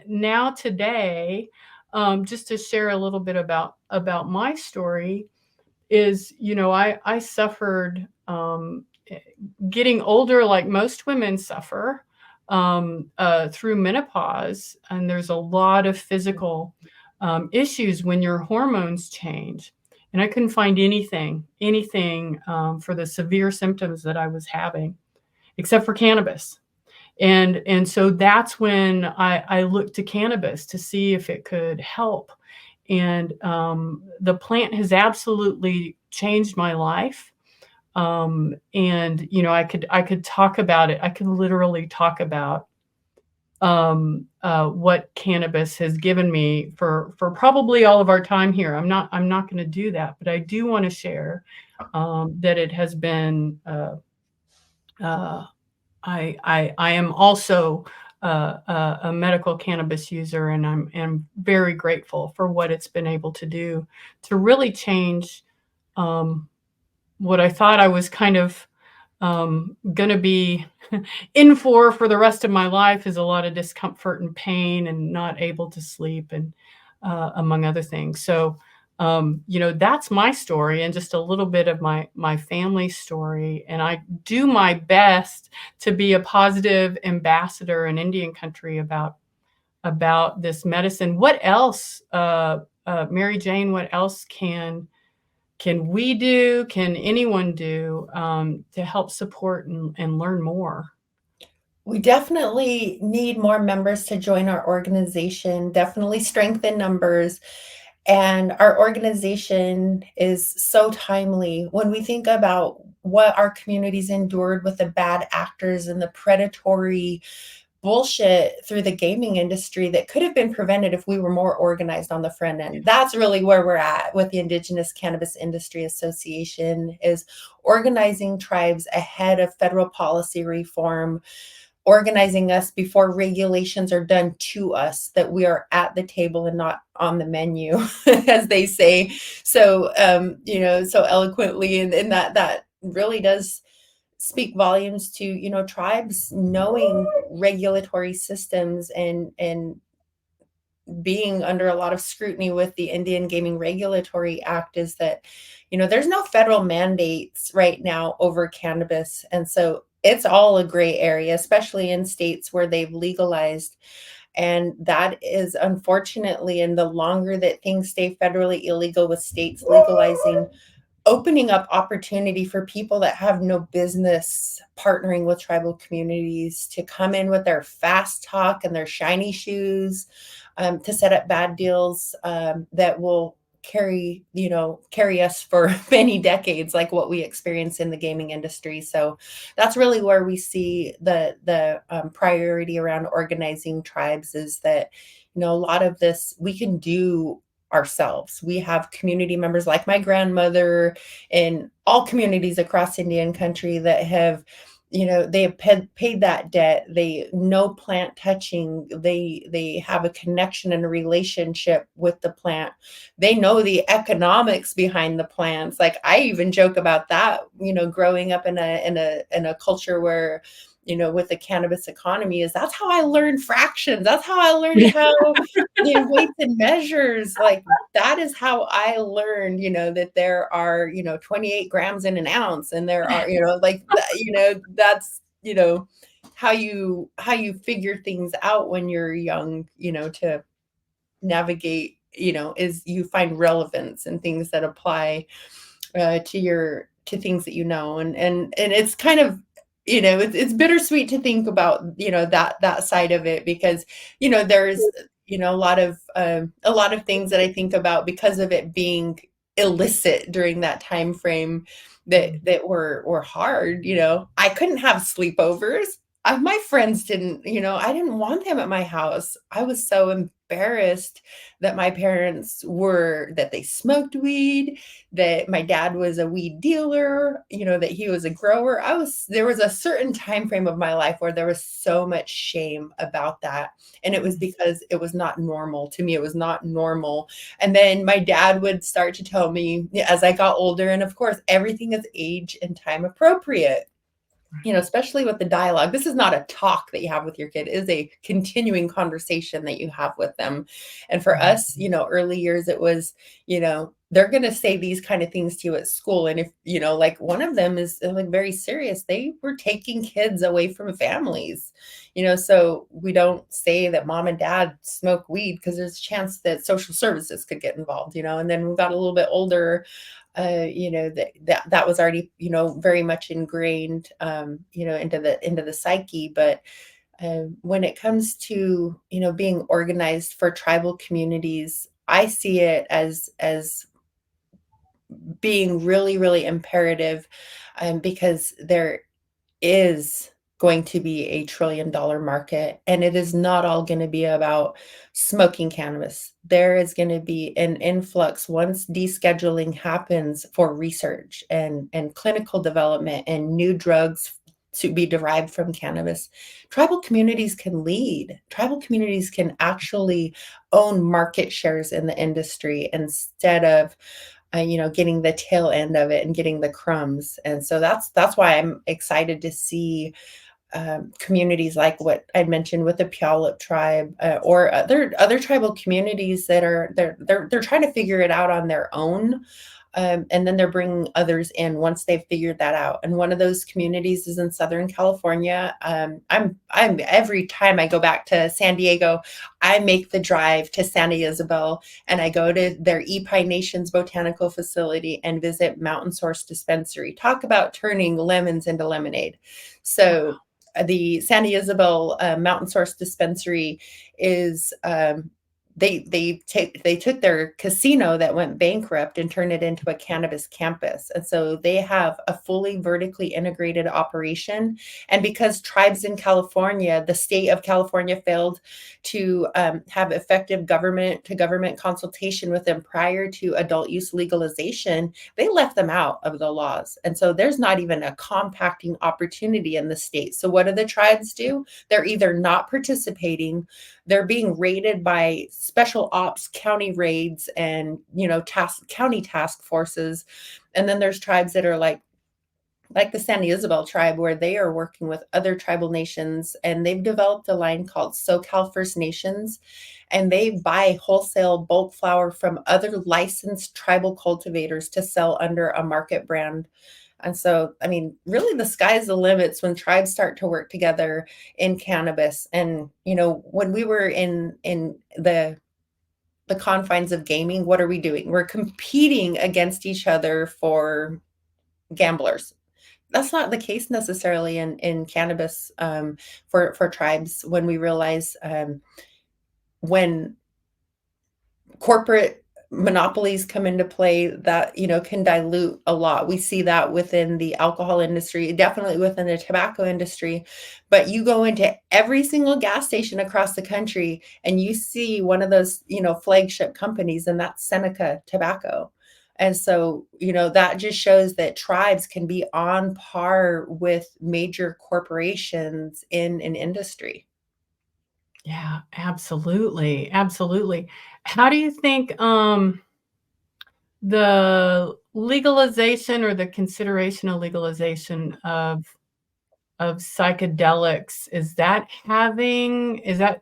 [SPEAKER 1] now today, just to share a little bit about my story is, I suffered getting older like most women suffer through menopause. And there's a lot of physical issues when your hormones change. And I couldn't find anything for the severe symptoms that I was having, except for cannabis. And so that's when I looked to cannabis to see if it could help. And the plant has absolutely changed my life. And I could talk about it. I could literally talk about what cannabis has given me for probably all of our time here. I'm not going to do that, but I do want to share that it has been. I am also a medical cannabis user, and I'm very grateful for what it's been able to do to really change what I thought I was kind of going to be in for the rest of my life, is a lot of discomfort and pain and not able to sleep, and among other things. So that's my story and just a little bit of my family story. And I do my best to be a positive ambassador in Indian country about this medicine. What else, Mary Jane, what else can we do? Can anyone do to help support and learn more?
[SPEAKER 2] We definitely need more members to join our organization, definitely strengthen numbers. And our organization is so timely when we think about what our communities endured with the bad actors and the predatory bullshit through the gaming industry that could have been prevented if we were more organized on the front end. That's really where we're at with the Indigenous Cannabis Industry Association, is organizing tribes ahead of federal policy reform, organizing us before regulations are done to us, that we are at the table and not on the menu, as they say so so eloquently. And that really does speak volumes to tribes knowing regulatory systems and being under a lot of scrutiny with the Indian Gaming Regulatory Act, is that there's no federal mandates right now over cannabis. And so it's all a gray area, especially in states where they've legalized. And that is unfortunately, and the longer that things stay federally illegal with states legalizing, opening up opportunity for people that have no business partnering with tribal communities to come in with their fast talk and their shiny shoes, to set up bad deals, that will carry us for many decades, like what we experience in the gaming industry. So that's really where we see the priority around organizing tribes, is that a lot of this we can do ourselves. We have community members like my grandmother in all communities across Indian country that have, they have paid that debt. They know plant touching. They have a connection and a relationship with the plant. They know the economics behind the plants. Like, I even joke about that, growing up in a culture where, with the cannabis economy, is that's how I learned fractions. That's how I learned how weights and measures. Like, that is how I learned, that there are, 28 grams in an ounce, and there are, that's, how you figure things out when you're young, to navigate, is you find relevance and things that apply to things that and it's kind of, it's bittersweet to think about, that side of it, because there's a lot of things that I think about because of it being illicit during that time frame, that were hard. I couldn't have sleepovers. My friends didn't, I didn't want them at my house. I was so embarrassed that my parents that they smoked weed, that my dad was a weed dealer, that he was a grower. There was a certain time frame of my life where there was so much shame about that. And it was because it was not normal to me. It was not normal. And then my dad would start to tell me as I got older, and of course, everything is age and time appropriate. Especially with the dialogue. This is not a talk that you have with your kid. It is a continuing conversation that you have with them. And for us, early years, it was, they're going to say these kind of things to you at school. And if, like one of them is like very serious, they were taking kids away from families, so we don't say that mom and dad smoke weed, because there's a chance that social services could get involved, and then we got a little bit older. That was already, very much ingrained, into the psyche. But when it comes to, being organized for tribal communities, I see it as being really, really imperative, because there is going to be a $1 trillion market, and it is not all going to be about smoking cannabis. There is going to be an influx once descheduling happens for research and clinical development and new drugs to be derived from cannabis. Tribal communities can lead. Tribal communities can actually own market shares in the industry instead of getting the tail end of it and getting the crumbs. And so that's why I'm excited to see communities like what I mentioned with the Puyallup tribe, or other tribal communities that they're trying to figure it out on their own. And then they're bringing others in once they've figured that out. And one of those communities is in Southern California. I'm every time I go back to San Diego, I make the drive to Santa Ysabel, and I go to their Epi Nations Botanical Facility and visit Mountain Source Dispensary. Talk about turning lemons into lemonade. So the Santa Ysabel Mountain Source Dispensary is they took their casino that went bankrupt and turned it into a cannabis campus. And so they have a fully vertically integrated operation. And because tribes in California, the state of California, failed to have effective government to government consultation with them prior to adult use legalization, they left them out of the laws. And so there's not even a compacting opportunity in the state. So what do the tribes do? They're either not participating, they're being raided by special ops county raids and county task forces. And then there's tribes that are like the San Ysabel tribe, where they are working with other tribal nations, and they've developed a line called SoCal First Nations, and they buy wholesale bulk flower from other licensed tribal cultivators to sell under a market brand. And so, I mean, really the sky's the limits when tribes start to work together in cannabis. And, when we were in the the confines of gaming, what are we doing? We're competing against each other for gamblers. That's not the case necessarily in cannabis, for tribes, when we realize, when corporate monopolies come into play, that, can dilute a lot. We see that within the alcohol industry, definitely within the tobacco industry. But you go into every single gas station across the country and you see one of those, flagship companies, and that's Seneca Tobacco. And so, that just shows that tribes can be on par with major corporations in an industry.
[SPEAKER 1] Yeah, absolutely. Absolutely. How do you think the legalization or the consideration of legalization of psychedelics, is that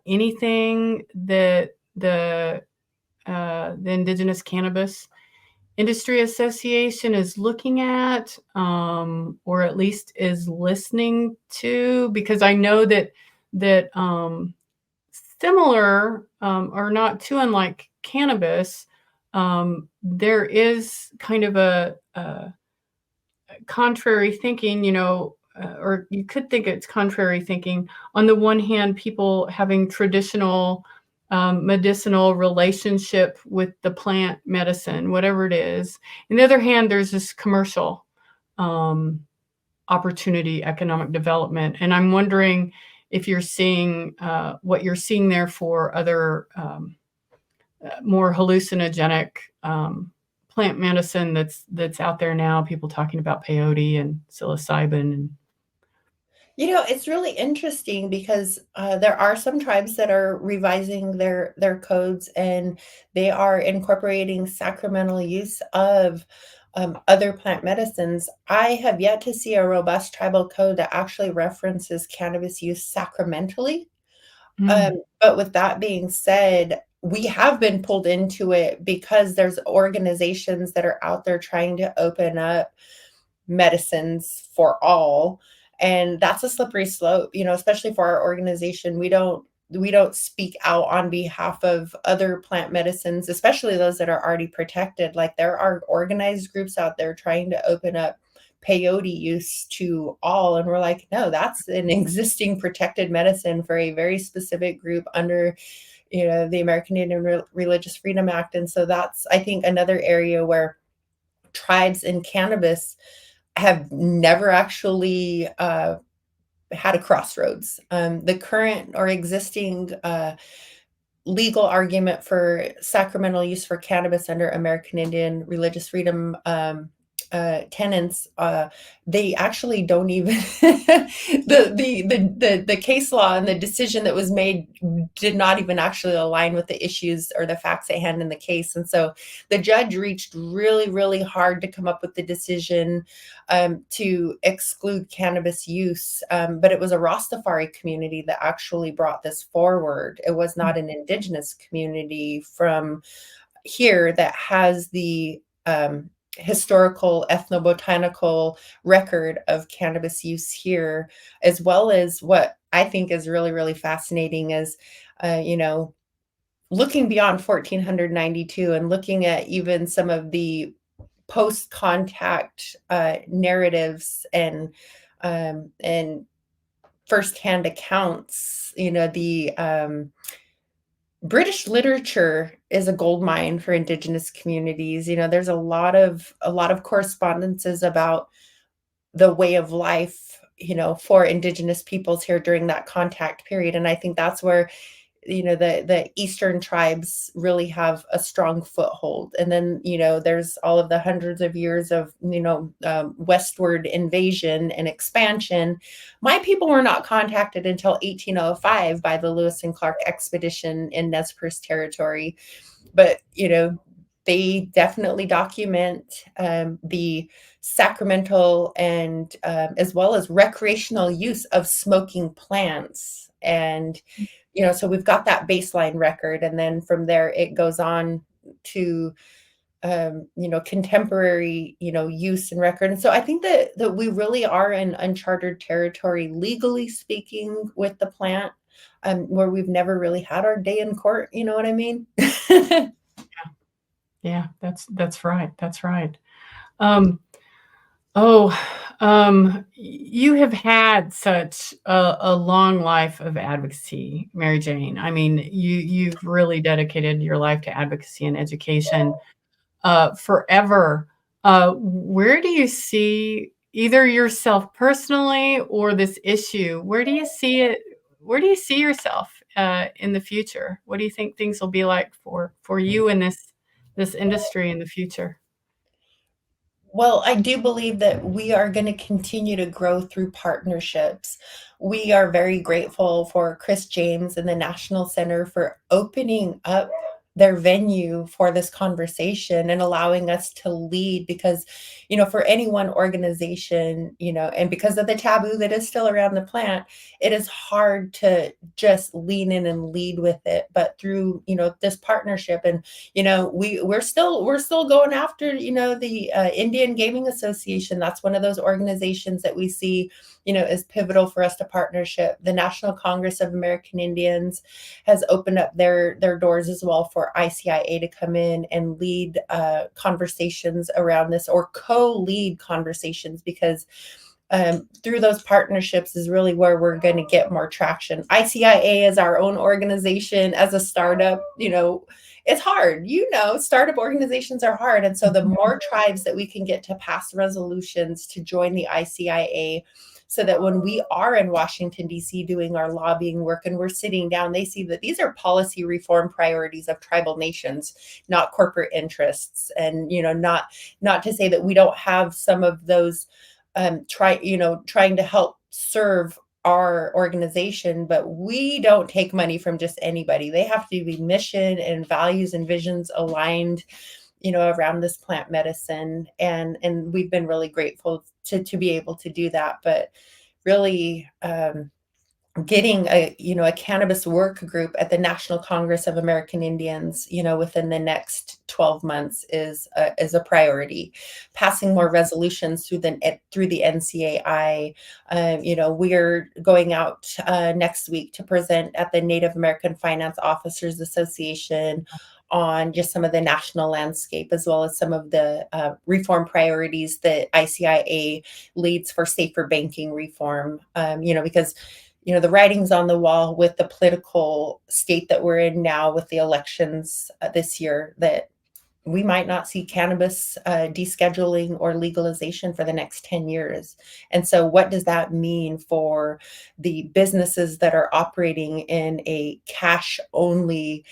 [SPEAKER 1] anything that the Indigenous Cannabis Industry Association is looking at, or at least is listening to? Because I know that similar, or not too unlike cannabis, there is kind of a contrary thinking, or you could think it's contrary thinking. On the one hand, people having traditional medicinal relationship with the plant medicine, whatever it is. On the other hand, there's this commercial opportunity, economic development. And I'm wondering if you're seeing what you're seeing there for other more hallucinogenic plant medicine that's out there now. People talking about peyote and psilocybin. And
[SPEAKER 2] It's really interesting because there are some tribes that are revising their codes, and they are incorporating sacramental use of other plant medicines. I have yet to see a robust tribal code that actually references cannabis use sacramentally.
[SPEAKER 1] mm,
[SPEAKER 2] But with that being said, we have been pulled into it because there's organizations that are out there trying to open up medicines for all, and that's a slippery slope, especially for our organization. We don't speak out on behalf of other plant medicines, especially those that are already protected. Like, there are organized groups out there trying to open up peyote use to all, and we're like, no, that's an existing protected medicine for a very specific group under, the American Indian Religious Freedom Act. And so that's, I think, another area where tribes in cannabis have never actually had a crossroads. The current or existing legal argument for sacramental use for cannabis under American Indian religious freedom tenants, they actually don't even the case law and the decision that was made did not even actually align with the issues or the facts at hand in the case. And so the judge reached really, really hard to come up with the decision to exclude cannabis use. But it was a Rastafari community that actually brought this forward. It was not an indigenous community from here that has the historical ethnobotanical record of cannabis use here, as well as what I think is really, really fascinating is, looking beyond 1492 and looking at even some of the post-contact narratives and firsthand accounts. The British literature is a goldmine for Indigenous communities. There's a lot of correspondences about the way of life, for Indigenous peoples here during that contact period. And I think that's where, the Eastern tribes really have a strong foothold. And then, there's all of the hundreds of years of, westward invasion and expansion. My people were not contacted until 1805 by the Lewis and Clark expedition in Nez Perce territory. But, they definitely document the sacramental and as well as recreational use of smoking plants. And so we've got that baseline record, and then from there it goes on to contemporary use and record. And so I think that we really are in uncharted territory, legally speaking, with the plant. where we've never really had our day in court. You know what I mean?
[SPEAKER 1] Yeah, that's right. That's right. Um, oh, you have had such a long life of advocacy, Mary Jane. I mean, you've really dedicated your life to advocacy and education forever. Where do you see either yourself personally or this issue? Where do you see it? Where do you see yourself in the future? What do you think things will be like for you in this industry in the future?
[SPEAKER 2] Well, I do believe that we are going to continue to grow through partnerships. We are very grateful for Chris James and the National Center for opening up their venue for this conversation and allowing us to lead because, for any one organization, and because of the taboo that is still around the plant, it is hard to just lean in and lead with it. But through, this partnership and we're still going after the Indian Gaming Association. That's one of those organizations that we see is pivotal for us to partnership. The National Congress of American Indians has opened up their doors as well for ICIA to come in and lead conversations around this, or co-lead conversations, because through those partnerships is really where we're going to get more traction. ICIA is our own organization as a startup. It's hard. Startup organizations are hard. And so the more tribes that we can get to pass resolutions to join the ICIA, so that when we are in Washington, D.C. doing our lobbying work and we're sitting down, they see that these are policy reform priorities of tribal nations, not corporate interests. And, not to say that we don't have some of those trying to help serve our organization, but we don't take money from just anybody. They have to be mission and values and visions aligned, around this plant medicine. And we've been really grateful to be able to do that. But really, getting a cannabis work group at the National Congress of American Indians, within the next 12 months is a priority. Passing more resolutions through the NCAI. We're going out next week to present at the Native American Finance Officers Association on just some of the national landscape, as well as some of the reform priorities that ICIA leads for safer banking reform. Because the writing's on the wall with the political state that we're in now with the elections this year, that we might not see cannabis descheduling or legalization for the next 10 years. And so what does that mean for the businesses that are operating in a cash only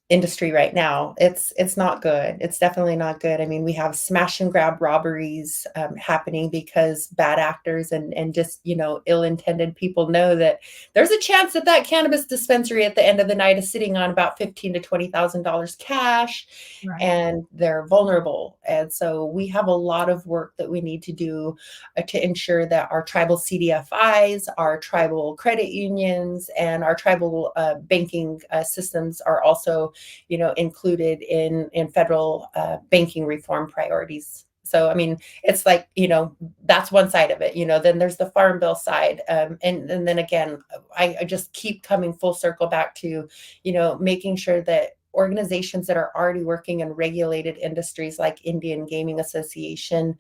[SPEAKER 2] industry right now? It's not good. It's definitely not good. I mean, we have smash and grab robberies happening because bad actors and just ill-intended people know that there's a chance that cannabis dispensary at the end of the night is sitting on about $15,000 to $20,000 cash.
[SPEAKER 1] Right.
[SPEAKER 2] And they're vulnerable. And so we have a lot of work that we need to do to ensure that our tribal CDFIs, our tribal credit unions, and our tribal banking systems are also included in federal banking reform priorities. So, I mean, it's like, that's one side of it, then there's the farm bill side. And then again, I just keep coming full circle back to, making sure that organizations that are already working in regulated industries like Indian Gaming Association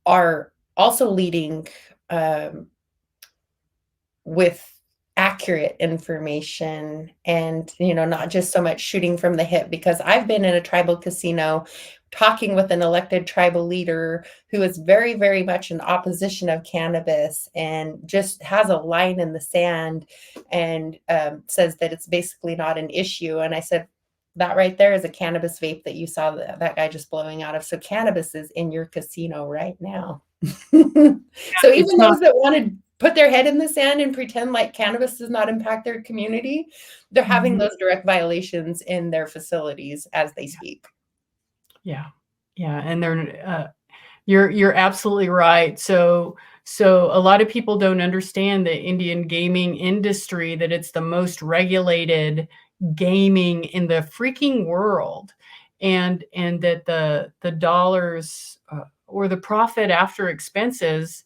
[SPEAKER 2] are also leading with accurate information and, not just so much shooting from the hip, because I've been in a tribal casino talking with an elected tribal leader who is very, very much in opposition of cannabis and just has a line in the sand and says that it's basically not an issue. And I said, that right there is a cannabis vape that you saw that guy just blowing out of. So cannabis is in your casino right now. So even those that want to put their head in the sand and pretend like cannabis does not impact their community, they're having those direct violations in their facilities as they speak.
[SPEAKER 1] Yeah. And they're, you're absolutely right. So a lot of people don't understand the Indian gaming industry, that it's the most regulated gaming in the freaking world, and that the dollars or the profit after expenses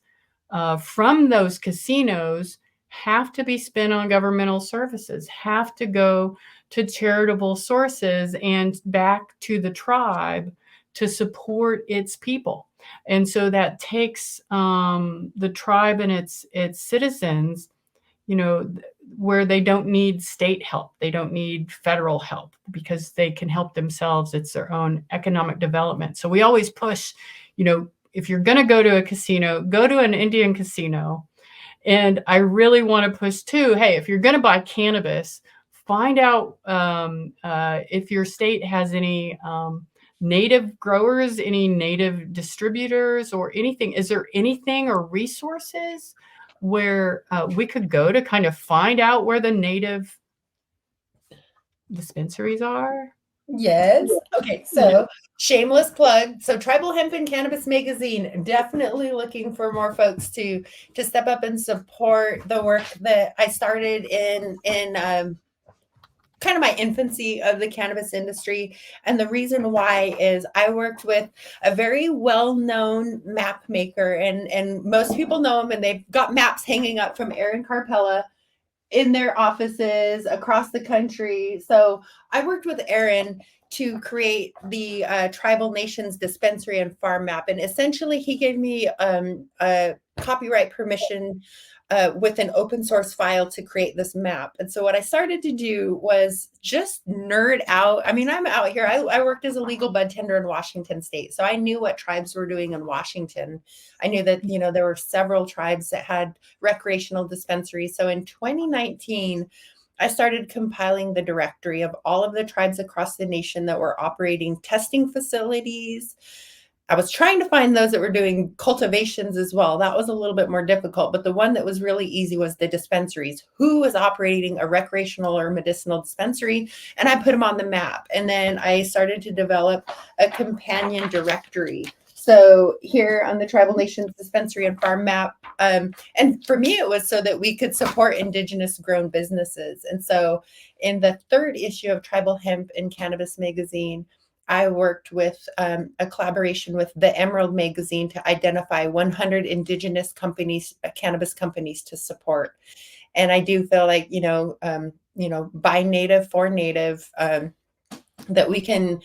[SPEAKER 1] from those casinos have to be spent on governmental services, have to go to charitable sources and back to the tribe to support its people. And so that takes the tribe and its citizens, where they don't need state help, they don't need federal help, because they can help themselves. It's their own economic development. So we always push, if you're going to go to a casino, go to an Indian casino. And I really want to push too, hey, if you're going to buy cannabis, find out if your state has any native growers, any native distributors, or anything. Is there anything or resources where we could go to kind of find out where the native dispensaries are?
[SPEAKER 2] Yes. Okay. So shameless plug. So Tribal Hemp and Cannabis Magazine, definitely looking for more folks to step up and support the work that I started in kind of my infancy of the cannabis industry. And the reason why is I worked with a very well-known map maker, and most people know him, and they've got maps hanging up from Aaron Carpella in their offices across the country. So I worked with Aaron to create the Tribal Nations Dispensary and Farm Map. And essentially he gave me a copyright permission with an open source file to create this map. And so what I started to do was just nerd out. I mean, I'm out here. I worked as a legal bud tender in Washington State. So I knew what tribes were doing in Washington. I knew that, there were several tribes that had recreational dispensaries. So in 2019, I started compiling the directory of all of the tribes across the nation that were operating testing facilities. I was trying to find those that were doing cultivations as well. That was a little bit more difficult, but the one that was really easy was the dispensaries. Who was operating a recreational or medicinal dispensary? And I put them on the map. And then I started to develop a companion directory. So here on the Tribal Nations Dispensary and Farm Map, and for me, it was so that we could support Indigenous grown businesses. And so in the third issue of Tribal Hemp and Cannabis Magazine, I worked with a collaboration with the Emerald magazine to identify 100 Indigenous companies, cannabis companies to support. And I do feel like, by Native for Native, that we can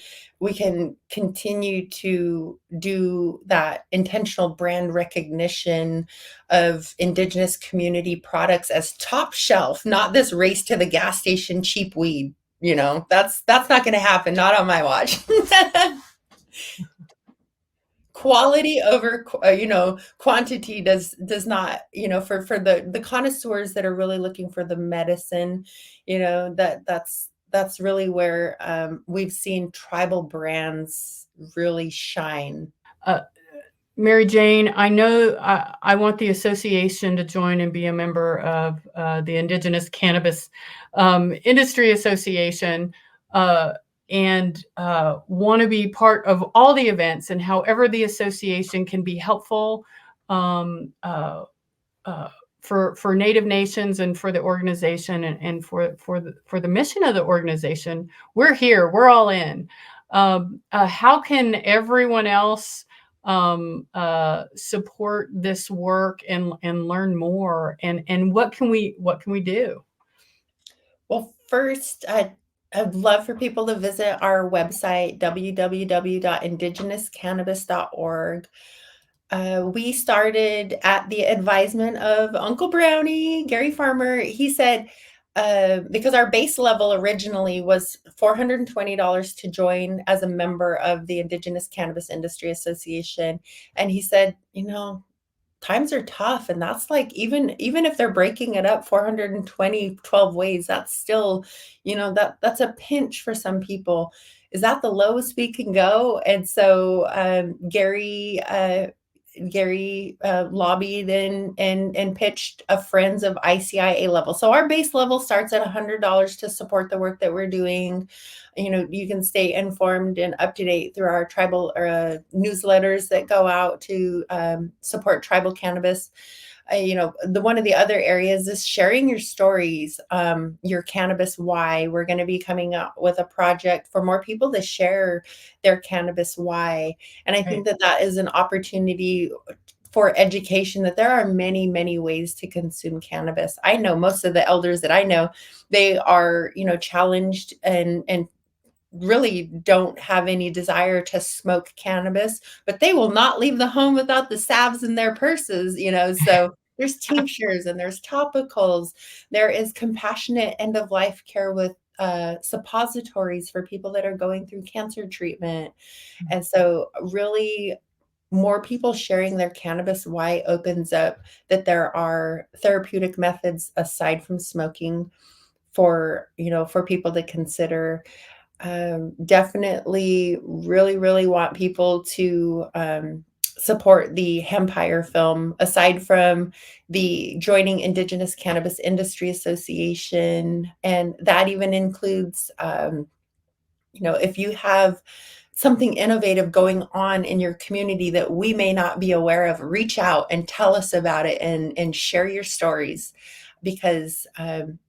[SPEAKER 2] continue to do that intentional brand recognition of Indigenous community products as top shelf, not this race to the gas station cheap weed. That's not going to happen. Not on my watch. Quality over, quantity does not, for the connoisseurs that are really looking for the medicine, that's really where we've seen tribal brands really shine.
[SPEAKER 1] Mary Jane, I know I want the association to join and be a member of the Indigenous Cannabis Industry Association, and want to be part of all the events, and however the association can be helpful for Native nations and for the organization, and for the mission of the organization. We're here. We're all in. How can everyone else support this work and learn more, and what can we do?
[SPEAKER 2] Well, first, I'd love for people to visit our website, www.indigenouscannabis.org. We started at the advisement of Uncle Brownie, Gary Farmer. He said, because our base level originally was $420 to join as a member of the Indigenous Cannabis Industry Association. And he said, times are tough. And that's like, even if they're breaking it up 420, 12 ways, that's still, that's a pinch for some people. Is that the lowest we can go? And so Gary lobbied and pitched a Friends of ICIA level. So our base level starts at $100 to support the work that we're doing. You can stay informed and up to date through our tribal newsletters that go out to support tribal cannabis. One of the other areas is sharing your stories, your cannabis why. We're going to be coming out with a project for more people to share their cannabis why. And I think that is an opportunity for education, that there are many, many ways to consume cannabis. I know most of the elders that I know, they are, challenged and really don't have any desire to smoke cannabis, but they will not leave the home without the salves in their purses. So there's tinctures and there's topicals. There is compassionate end of life care with suppositories for people that are going through cancer treatment. And so really, more people sharing their cannabis why opens up that there are therapeutic methods aside from smoking for people to consider. Definitely really, really want people to support the Hempire film, aside from the joining Indigenous Cannabis Industry Association. And that even includes, if you have something innovative going on in your community that we may not be aware of, reach out and tell us about it, and share your stories, because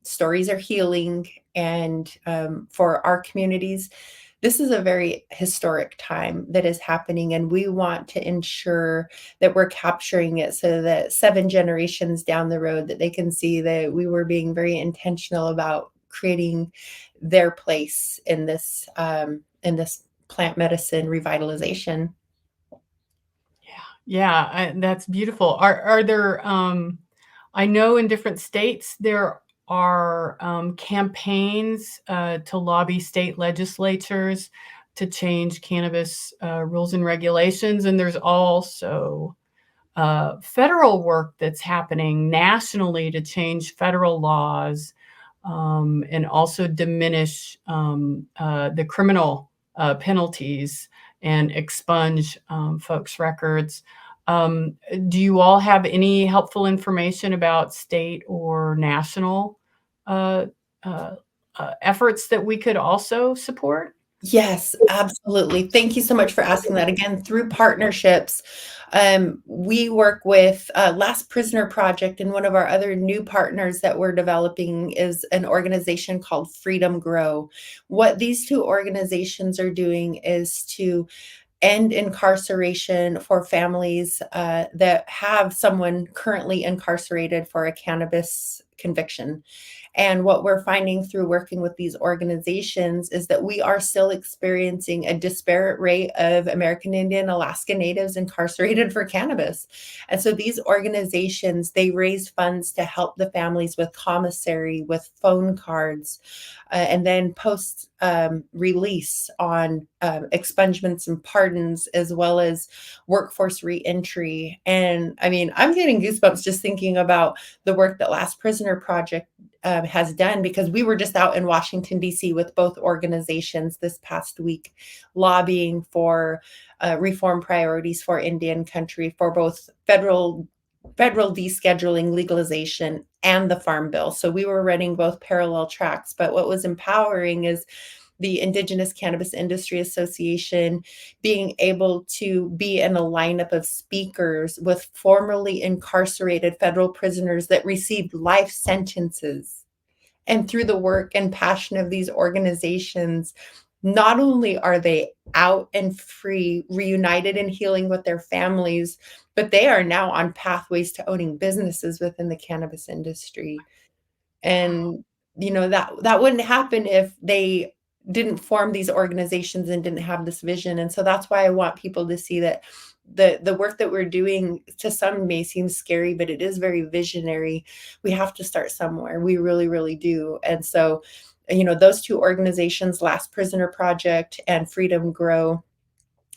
[SPEAKER 2] stories are healing. And for our communities, this is a very historic time that is happening, and we want to ensure that we're capturing it so that 7 generations down the road, that they can see that we were being very intentional about creating their place in this plant medicine revitalization.
[SPEAKER 1] Yeah, that's beautiful. Are there, I know in different states there are campaigns to lobby state legislatures to change cannabis rules and regulations, and there's also federal work that's happening nationally to change federal laws, and also diminish the criminal penalties and expunge folks' records. Do you all have any helpful information about state or national uh, efforts that we could also support?
[SPEAKER 2] Yes, absolutely. Thank you so much for asking that. Again, through partnerships, we work with Last Prisoner Project, and one of our other new partners that we're developing is an organization called Freedom Grow. What these two organizations are doing is to end incarceration for families that have someone currently incarcerated for a cannabis conviction. And what we're finding through working with these organizations is that we are still experiencing a disparate rate of American Indian, Alaska Natives incarcerated for cannabis. And so these organizations, they raise funds to help the families with commissary, with phone cards, and then post release on expungements and pardons, as well as workforce reentry. And I mean, I'm getting goosebumps just thinking about the work that Last Prisoner Project has done, because we were just out in Washington, D.C. with both organizations this past week, lobbying for reform priorities for Indian country, for both federal descheduling, legalization, and the Farm Bill. So we were running both parallel tracks. But what was empowering is the Indigenous Cannabis Industry Association being able to be in a lineup of speakers with formerly incarcerated federal prisoners that received life sentences. And through the work and passion of these organizations, not only are they out and free, reunited and healing with their families, but they are now on pathways to owning businesses within the cannabis industry. And that wouldn't happen if they didn't form these organizations and didn't have this vision. And so that's why I want people to see that the work that we're doing, to some may seem scary, but it is very visionary. We have to start somewhere. We really, really do. And so, those two organizations, Last Prisoner Project and Freedom Grow,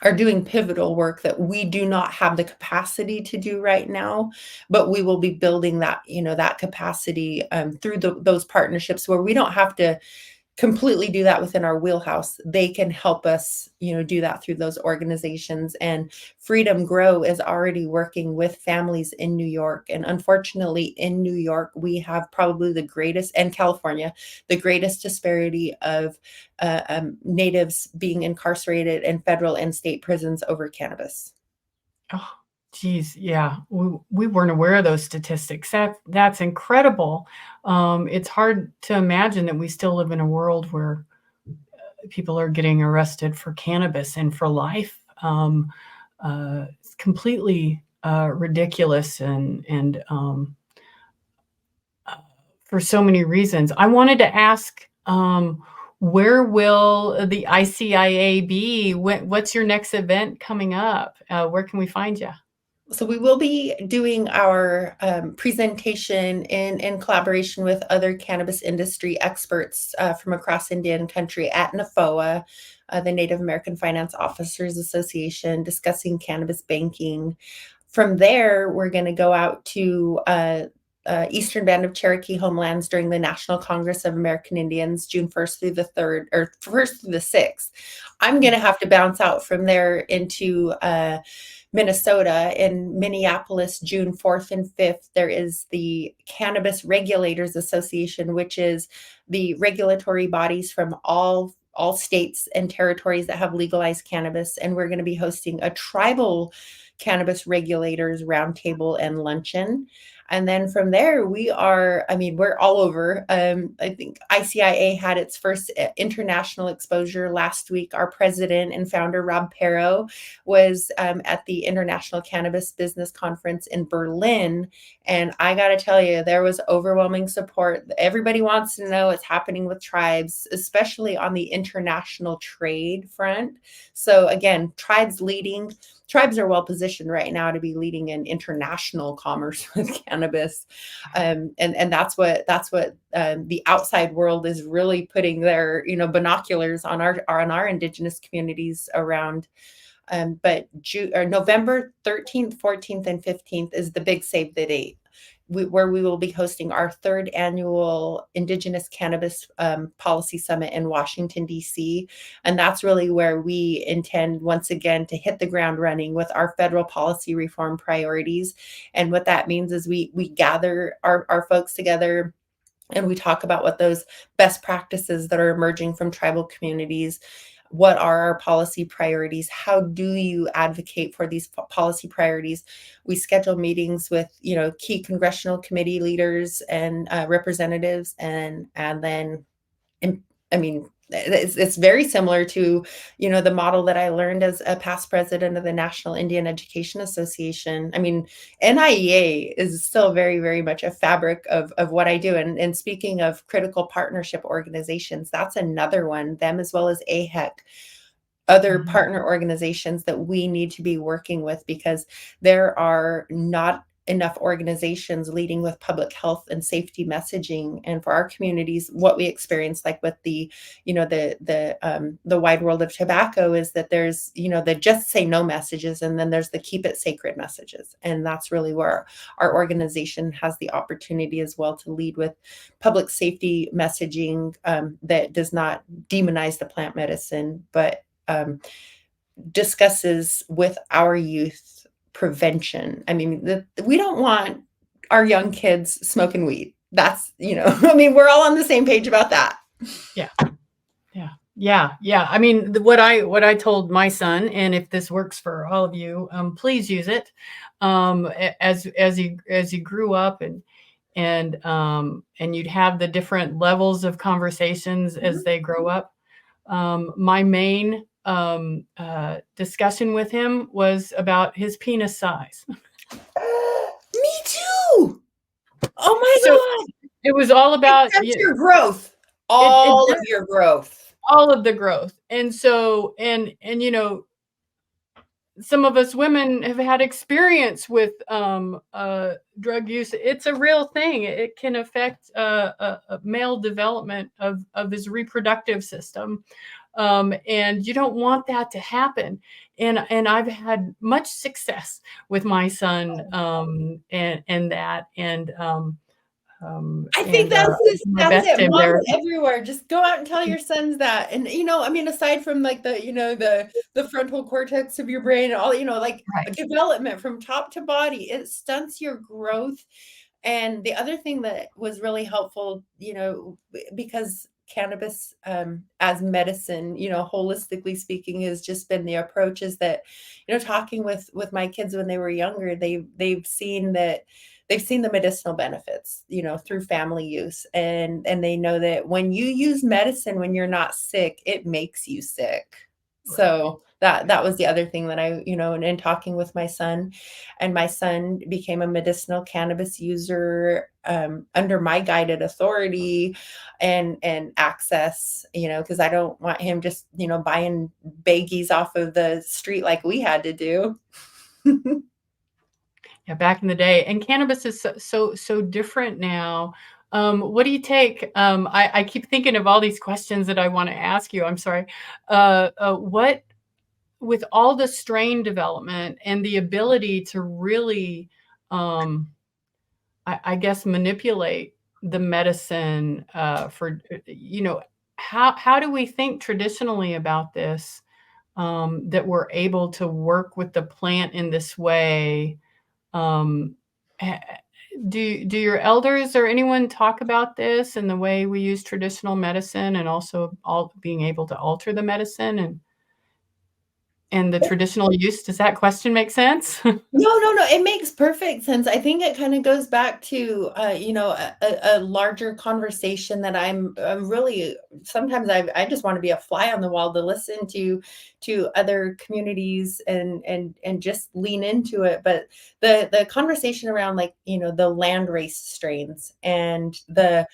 [SPEAKER 2] are doing pivotal work that we do not have the capacity to do right now, but we will be building that capacity through those partnerships, where we don't have to completely do that within our wheelhouse. They can help us, do that through those organizations. And Freedom Grow is already working with families in New York. And unfortunately, in New York, we have probably the greatest, and California, the greatest disparity of natives being incarcerated in federal and state prisons over cannabis.
[SPEAKER 1] Oh, geez, yeah, we weren't aware of those statistics. That's incredible. It's hard to imagine that we still live in a world where people are getting arrested for cannabis and for life. It's completely ridiculous and for so many reasons. I wanted to ask, where will the ICIA be? What's your next event coming up? Where can we find you?
[SPEAKER 2] So we will be doing our presentation in collaboration with other cannabis industry experts from across Indian country at NAFOA, the Native American Finance Officers Association, discussing cannabis banking. From there, we're going to go out to Eastern Band of Cherokee homelands during the National Congress of American Indians, June 1st through the 3rd, or 1st through the 6th. I'm going to have to bounce out from there into Minnesota. In Minneapolis, June 4th and 5th, there is the Cannabis Regulators Association, which is the regulatory bodies from all states and territories that have legalized cannabis. And we're going to be hosting a tribal cannabis regulators roundtable and luncheon. And then from there, we're all over. I think ICIA had its first international exposure last week. Our president and founder, Rob Perro, was at the International Cannabis Business Conference in Berlin. And I got to tell you, there was overwhelming support. Everybody wants to know what's happening with tribes, especially on the international trade front. So again, tribes are well positioned right now to be leading in international commerce with cannabis, and that's what the outside world is really putting their binoculars on our indigenous communities around. But November 13th, 14th, and 15th is the big save the date, where we will be hosting our 3rd annual Indigenous Cannabis Policy Summit in Washington, D.C. And that's really where we intend, once again, to hit the ground running with our federal policy reform priorities. And what that means is we gather our folks together, and we talk about what those best practices that are emerging from tribal communities. What are our policy priorities? How do you advocate for these policy priorities? We schedule meetings with, key congressional committee leaders and representatives, and then, it's very similar to, the model that I learned as a past president of the National Indian Education Association. NIEA is still very, very much a fabric of what I do. And speaking of critical partnership organizations, that's another one, them as well as AHEC, other partner organizations that we need to be working with, because there are not enough organizations leading with public health and safety messaging. And for our communities, what we experience, like with the wide world of tobacco, is that there's, the just say no messages, and then there's the keep it sacred messages. And that's really where our organization has the opportunity as well to lead with public safety messaging that does not demonize the plant medicine, but discusses with our youth prevention. We don't want our young kids smoking weed. That's, we're all on the same page about that.
[SPEAKER 1] Yeah. What I told my son, and if this works for all of you, please use it. As he grew up, and you'd have the different levels of conversations as they grow up. My main discussion with him was about his penis size.
[SPEAKER 2] Me too. Oh my God.
[SPEAKER 1] It was all about
[SPEAKER 2] your growth. All of your growth.
[SPEAKER 1] All of the growth. And so, and some of us women have had experience with drug use. It's a real thing. It can affect male development of his reproductive system. And you don't want that to happen. And I've had much success with my son and that.
[SPEAKER 2] I think that's it. Moms everywhere. Just go out and tell your sons that. And, aside from like the frontal cortex of your brain and all, right. Development from top to body, it stunts your growth. And the other thing that was really helpful, because cannabis as medicine, holistically speaking, has just been the approach, is that, talking with my kids when they were younger, they've seen the medicinal benefits, through family use. And they know that when you use medicine, when you're not sick, it makes you sick. So that was the other thing that I, and in talking with my son, and my son became a medicinal cannabis user under my guided authority and access, because I don't want him just, buying baggies off of the street like we had to do.
[SPEAKER 1] Yeah, back in the day, and cannabis is so different now. What do you take? I keep thinking of all these questions that I want to ask you. I'm sorry. What with all the strain development and the ability to really, I guess, manipulate the medicine for how do we think traditionally about this? That we're able to work with the plant in this way. Um, ha- do your elders or anyone talk about this and the way we use traditional medicine, and also all being able to alter the medicine and the traditional use? Does that question make sense?
[SPEAKER 2] No, it makes perfect sense. I think it kind of goes back to, a larger conversation that I'm really sometimes I just want to be a fly on the wall to listen to other communities and just lean into it. But the conversation around, like, the land race strains and the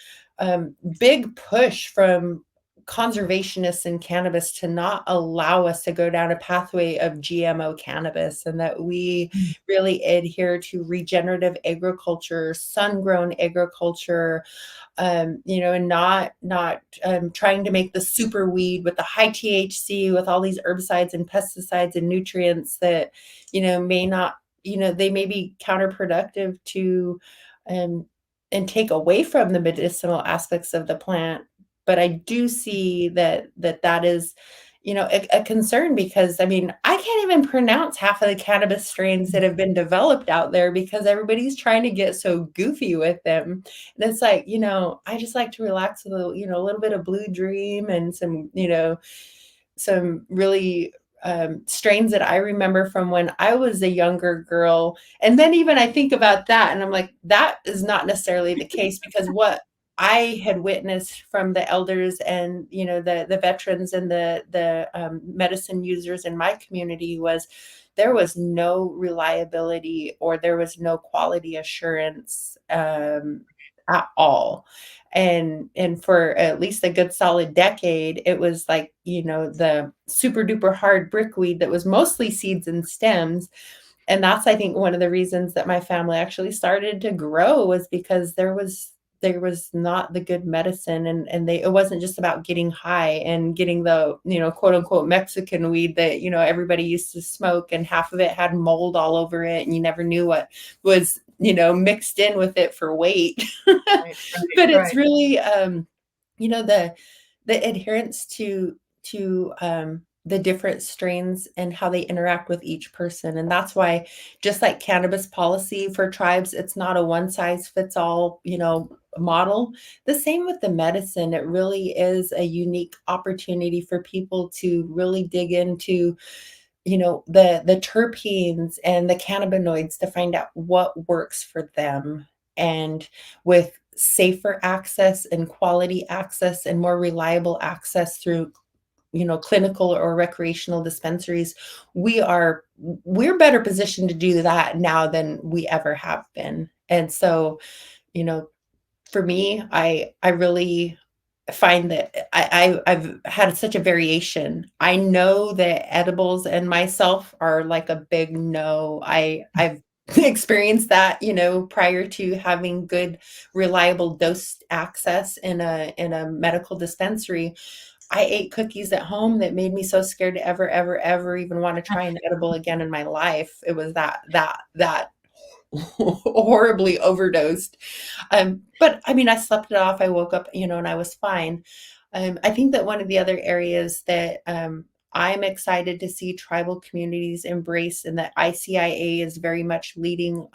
[SPEAKER 2] big push from conservationists in cannabis to not allow us to go down a pathway of GMO cannabis, and that we really adhere to regenerative agriculture, sun-grown agriculture, and not trying to make the super weed with the high THC, with all these herbicides and pesticides and nutrients that, may not, they may be counterproductive to, um, and take away from the medicinal aspects of the plant. But I do see that is, a concern, because I mean, I can't even pronounce half of the cannabis strains that have been developed out there because everybody's trying to get so goofy with them. And it's like, I just like to relax with a little bit of Blue Dream and some really strains that I remember from when I was a younger girl. And then even I think about that and I'm like, that is not necessarily the case, because what I had witnessed from the elders and, the veterans and the medicine users in my community was there was no reliability, or there was no quality assurance at all. And for at least a good solid decade, it was like, the super duper hard brickweed that was mostly seeds and stems. And that's, I think, one of the reasons that my family actually started to grow, was because there was not the good medicine, and it wasn't just about getting high and getting the, quote unquote Mexican weed that, everybody used to smoke, and half of it had mold all over it and you never knew what was, mixed in with it for weight.
[SPEAKER 1] Right,
[SPEAKER 2] But it's
[SPEAKER 1] right.
[SPEAKER 2] really, the adherence to the different strains and how they interact with each person. And that's why, just like cannabis policy for tribes, it's not a one size fits all, model. The same with the medicine. It really is a unique opportunity for people to really dig into, the terpenes and the cannabinoids to find out what works for them. And with safer access and quality access and more reliable access through, clinical or recreational dispensaries, we're better positioned to do that now than we ever have been. And so, you know for me, I really find that I've had such a variation. I know that edibles and myself are like a big no. I've experienced that, prior to having good, reliable dose access in a medical dispensary. I ate cookies at home that made me so scared to ever even want to try an edible again in my life. It was that horribly overdosed. But I mean, I slept it off. I woke up, and I was fine. I think that one of the other areas that I'm excited to see tribal communities embrace, and that ICIA is very much leading,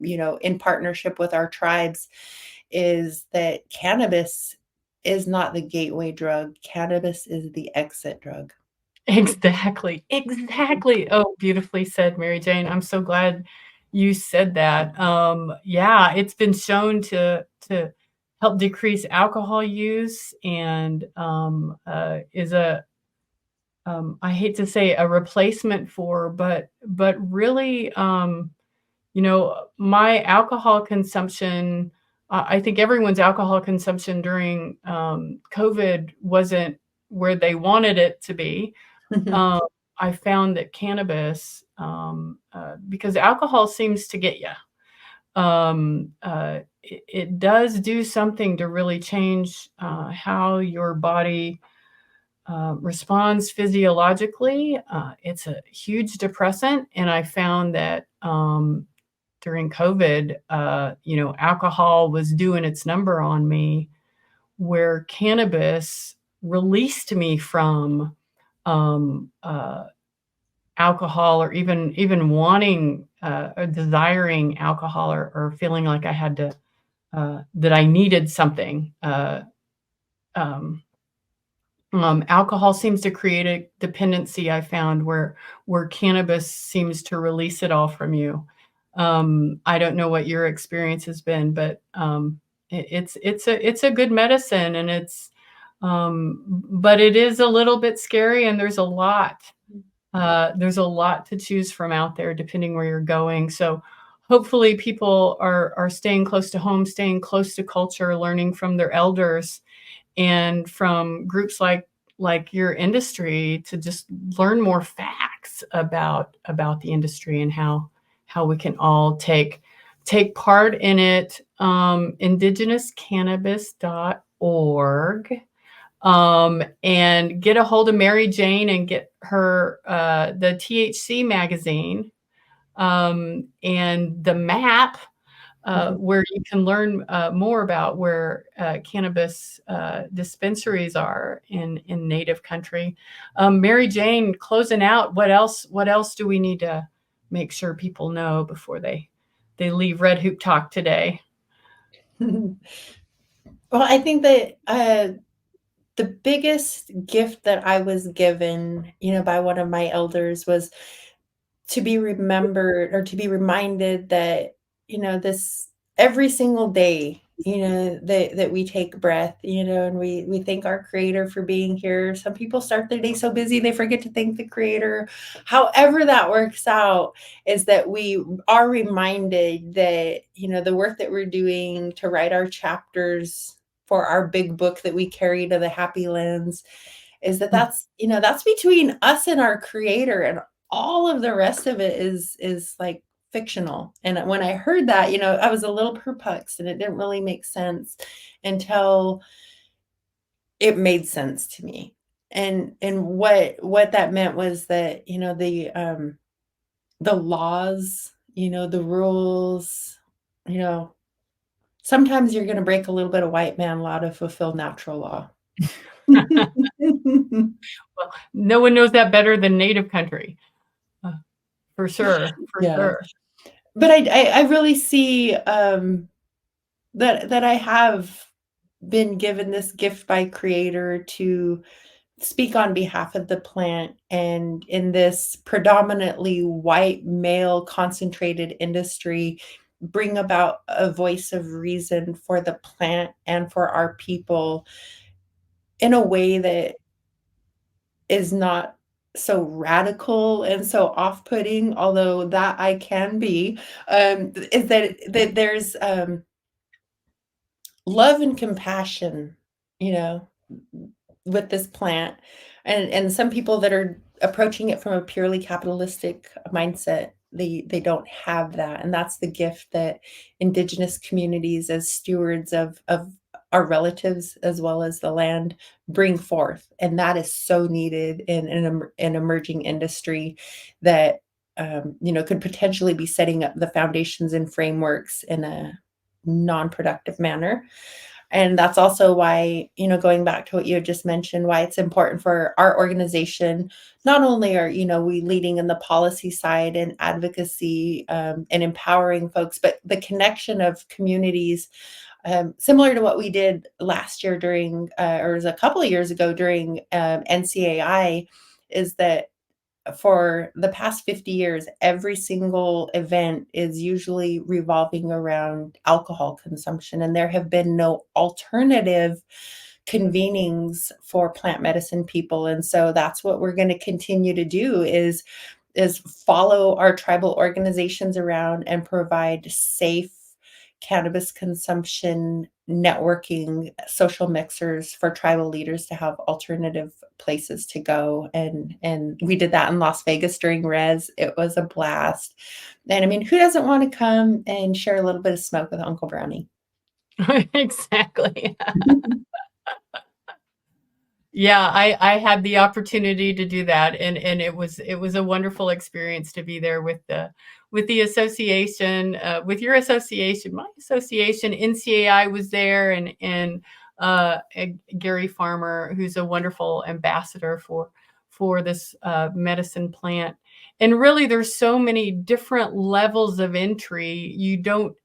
[SPEAKER 2] in partnership with our tribes, is that cannabis is not the gateway drug. Cannabis is the exit drug.
[SPEAKER 1] Exactly, exactly. Oh, beautifully said, Mary Jane. I'm so glad you said that. Yeah, it's been shown to help decrease alcohol use, and is I hate to say a replacement for, but really, my alcohol consumption, I think everyone's alcohol consumption during COVID wasn't where they wanted it to be. Um, I found that cannabis, because alcohol seems to get you, it does do something to really change how your body responds physiologically. It's a huge depressant, and I found that during COVID, alcohol was doing its number on me, where cannabis released me from alcohol, or even wanting or desiring alcohol, or feeling like I had to that I needed something. Um, Alcohol seems to create a dependency, I found, where cannabis seems to release it all from you. I don't know what your experience has been, but it's a good medicine, and but it is a little bit scary, and there's a lot. There's a lot to choose from out there, depending where you're going. So hopefully people are staying close to home, staying close to culture, learning from their elders, and from groups like your industry, to just learn more facts about the industry, and how we can all take part in it. Indigenouscannabis.org, and get a hold of Mary Jane, and get her the THC magazine, and the map, where you can learn more about where cannabis dispensaries are in Native country. Mary Jane, closing out, what else do we need to make sure people know before they leave Red Hoop Talk today?
[SPEAKER 2] Well, I think that the biggest gift that I was given, by one of my elders, was to be remembered, or to be reminded that, this every single day, that we take breath, and we thank our creator for being here. Some people start their day so busy they forget to thank the creator. However that works out, is that we are reminded that, the work that we're doing to write our chapters for our big book that we carry to the happy lands, is that's between us and our creator, and all of the rest of it is like fictional. And when I heard that, I was a little perplexed, and it didn't really make sense until it made sense to me. And what that meant was that, the laws, the rules, you know, sometimes you're going to break a little bit of white man law to fulfill natural law.
[SPEAKER 1] Well, no one knows that better than Native country, for sure, for
[SPEAKER 2] Yeah.
[SPEAKER 1] sure.
[SPEAKER 2] But I really see that I have been given this gift by creator to speak on behalf of the plant, and in this predominantly white male concentrated industry, bring about a voice of reason for the plant and for our people, in a way that is not so radical and so off-putting, although that I can be. Is that there's love and compassion, you know, with this plant, and some people that are approaching it from a purely capitalistic mindset, they don't have that, and that's the gift that Indigenous communities, as stewards of our relatives as well as the land, bring forth, and that is so needed in an emerging industry that could potentially be setting up the foundations and frameworks in a non-productive manner. And that's also why, going back to what you had just mentioned, why it's important for our organization. Not only are, we leading in the policy side and advocacy, and empowering folks, but the connection of communities, similar to what we did last year during, or it was a couple of years ago during NCAI, is that for the past 50 years, every single event is usually revolving around alcohol consumption, and there have been no alternative convenings for plant medicine people. And so that's what we're going to continue to do is follow our tribal organizations around and provide safe cannabis consumption networking social mixers for tribal leaders to have alternative places to go. And we did that in Las Vegas during Res. It was a blast. And I mean, who doesn't want to come and share a little bit of smoke with Uncle Brownie?
[SPEAKER 1] Exactly. Yeah, I had the opportunity to do that, and it was a wonderful experience to be there with the association, with your association, my association. NCAI was there, and Gary Farmer, who's a wonderful ambassador for this medicine plant. And really, there's so many different levels of entry. You don't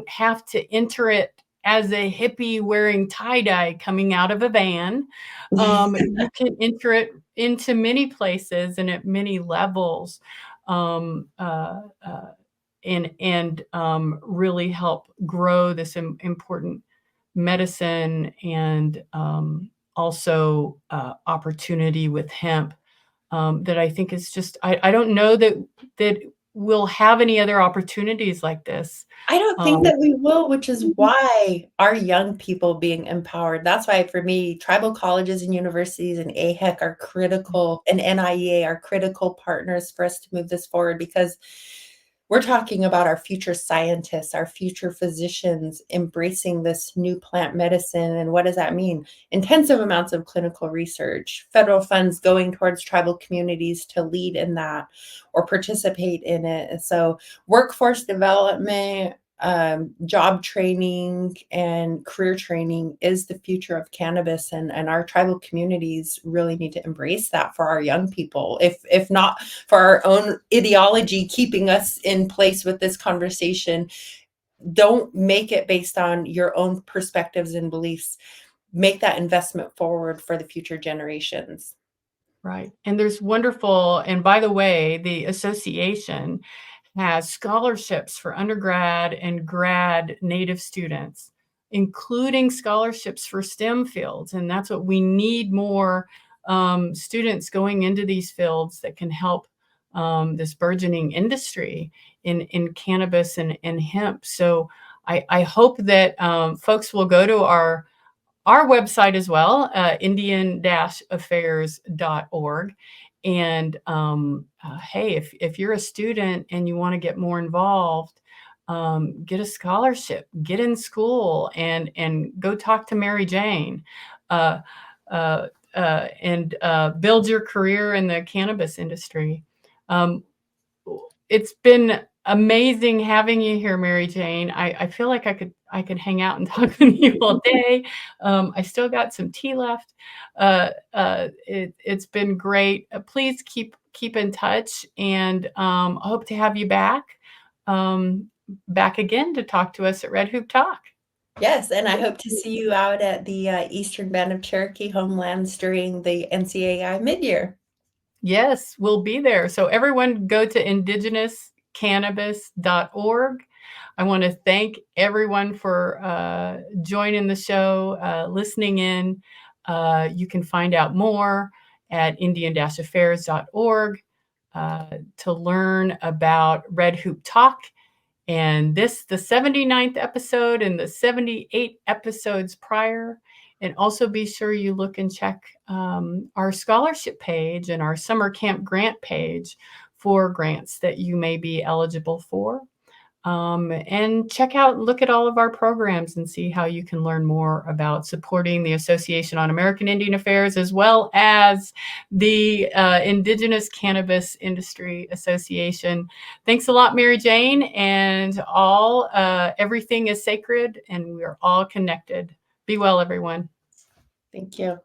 [SPEAKER 1] have to enter it as a hippie wearing tie-dye coming out of a van. You can enter it into many places and at many levels, and really help grow this important medicine, and also opportunity with hemp, that I think is just, I don't know that we'll have any other opportunities like this.
[SPEAKER 2] I don't think that we will, which is why our young people being empowered. That's why for me, tribal colleges and universities and AHEC are critical, and NIEA are critical partners for us to move this forward, because we're talking about our future scientists, our future physicians embracing this new plant medicine. And what does that mean? Intensive amounts of clinical research, federal funds going towards tribal communities to lead in that or participate in it. And so workforce development, job training, and career training is the future of cannabis, and our tribal communities really need to embrace that for our young people, if not for our own ideology keeping us in place with this conversation. Don't make it based on your own perspectives and beliefs. Make that investment forward for the future generations.
[SPEAKER 1] Right. And there's wonderful, and by the way, the association has scholarships for undergrad and grad Native students, including scholarships for STEM fields. And that's what we need, more students going into these fields that can help this burgeoning industry in cannabis and hemp. So I hope that folks will go to our website as well, indian-affairs.org. And hey, if you're a student and you want to get more involved, get a scholarship, get in school, and go talk to Mary Jane, and build your career in the cannabis industry. It's been amazing having you here, Mary Jane. I feel like I could hang out and talk with you all day. I still got some tea left. It's been great. Please keep in touch, and I hope to have you back again to talk to us at Red Hoop Talk.
[SPEAKER 2] Yes, and I hope to see you out at the Eastern Band of Cherokee Homelands during the NCAI midyear.
[SPEAKER 1] Yes, we'll be there. So everyone go to indigenouscannabis.org. I want to thank everyone for joining the show, listening in. You can find out more at indian-affairs.org to learn about Red Hoop Talk. And the 79th episode and the 78 episodes prior. And also be sure you look and check our scholarship page and our summer camp grant page for grants that you may be eligible for. And look at all of our programs and see how you can learn more about supporting the Association on American Indian Affairs, as well as the Indigenous Cannabis Industry Association. Thanks a lot, Mary Jane, and everything is sacred and we are all connected. Be well, everyone.
[SPEAKER 2] Thank you.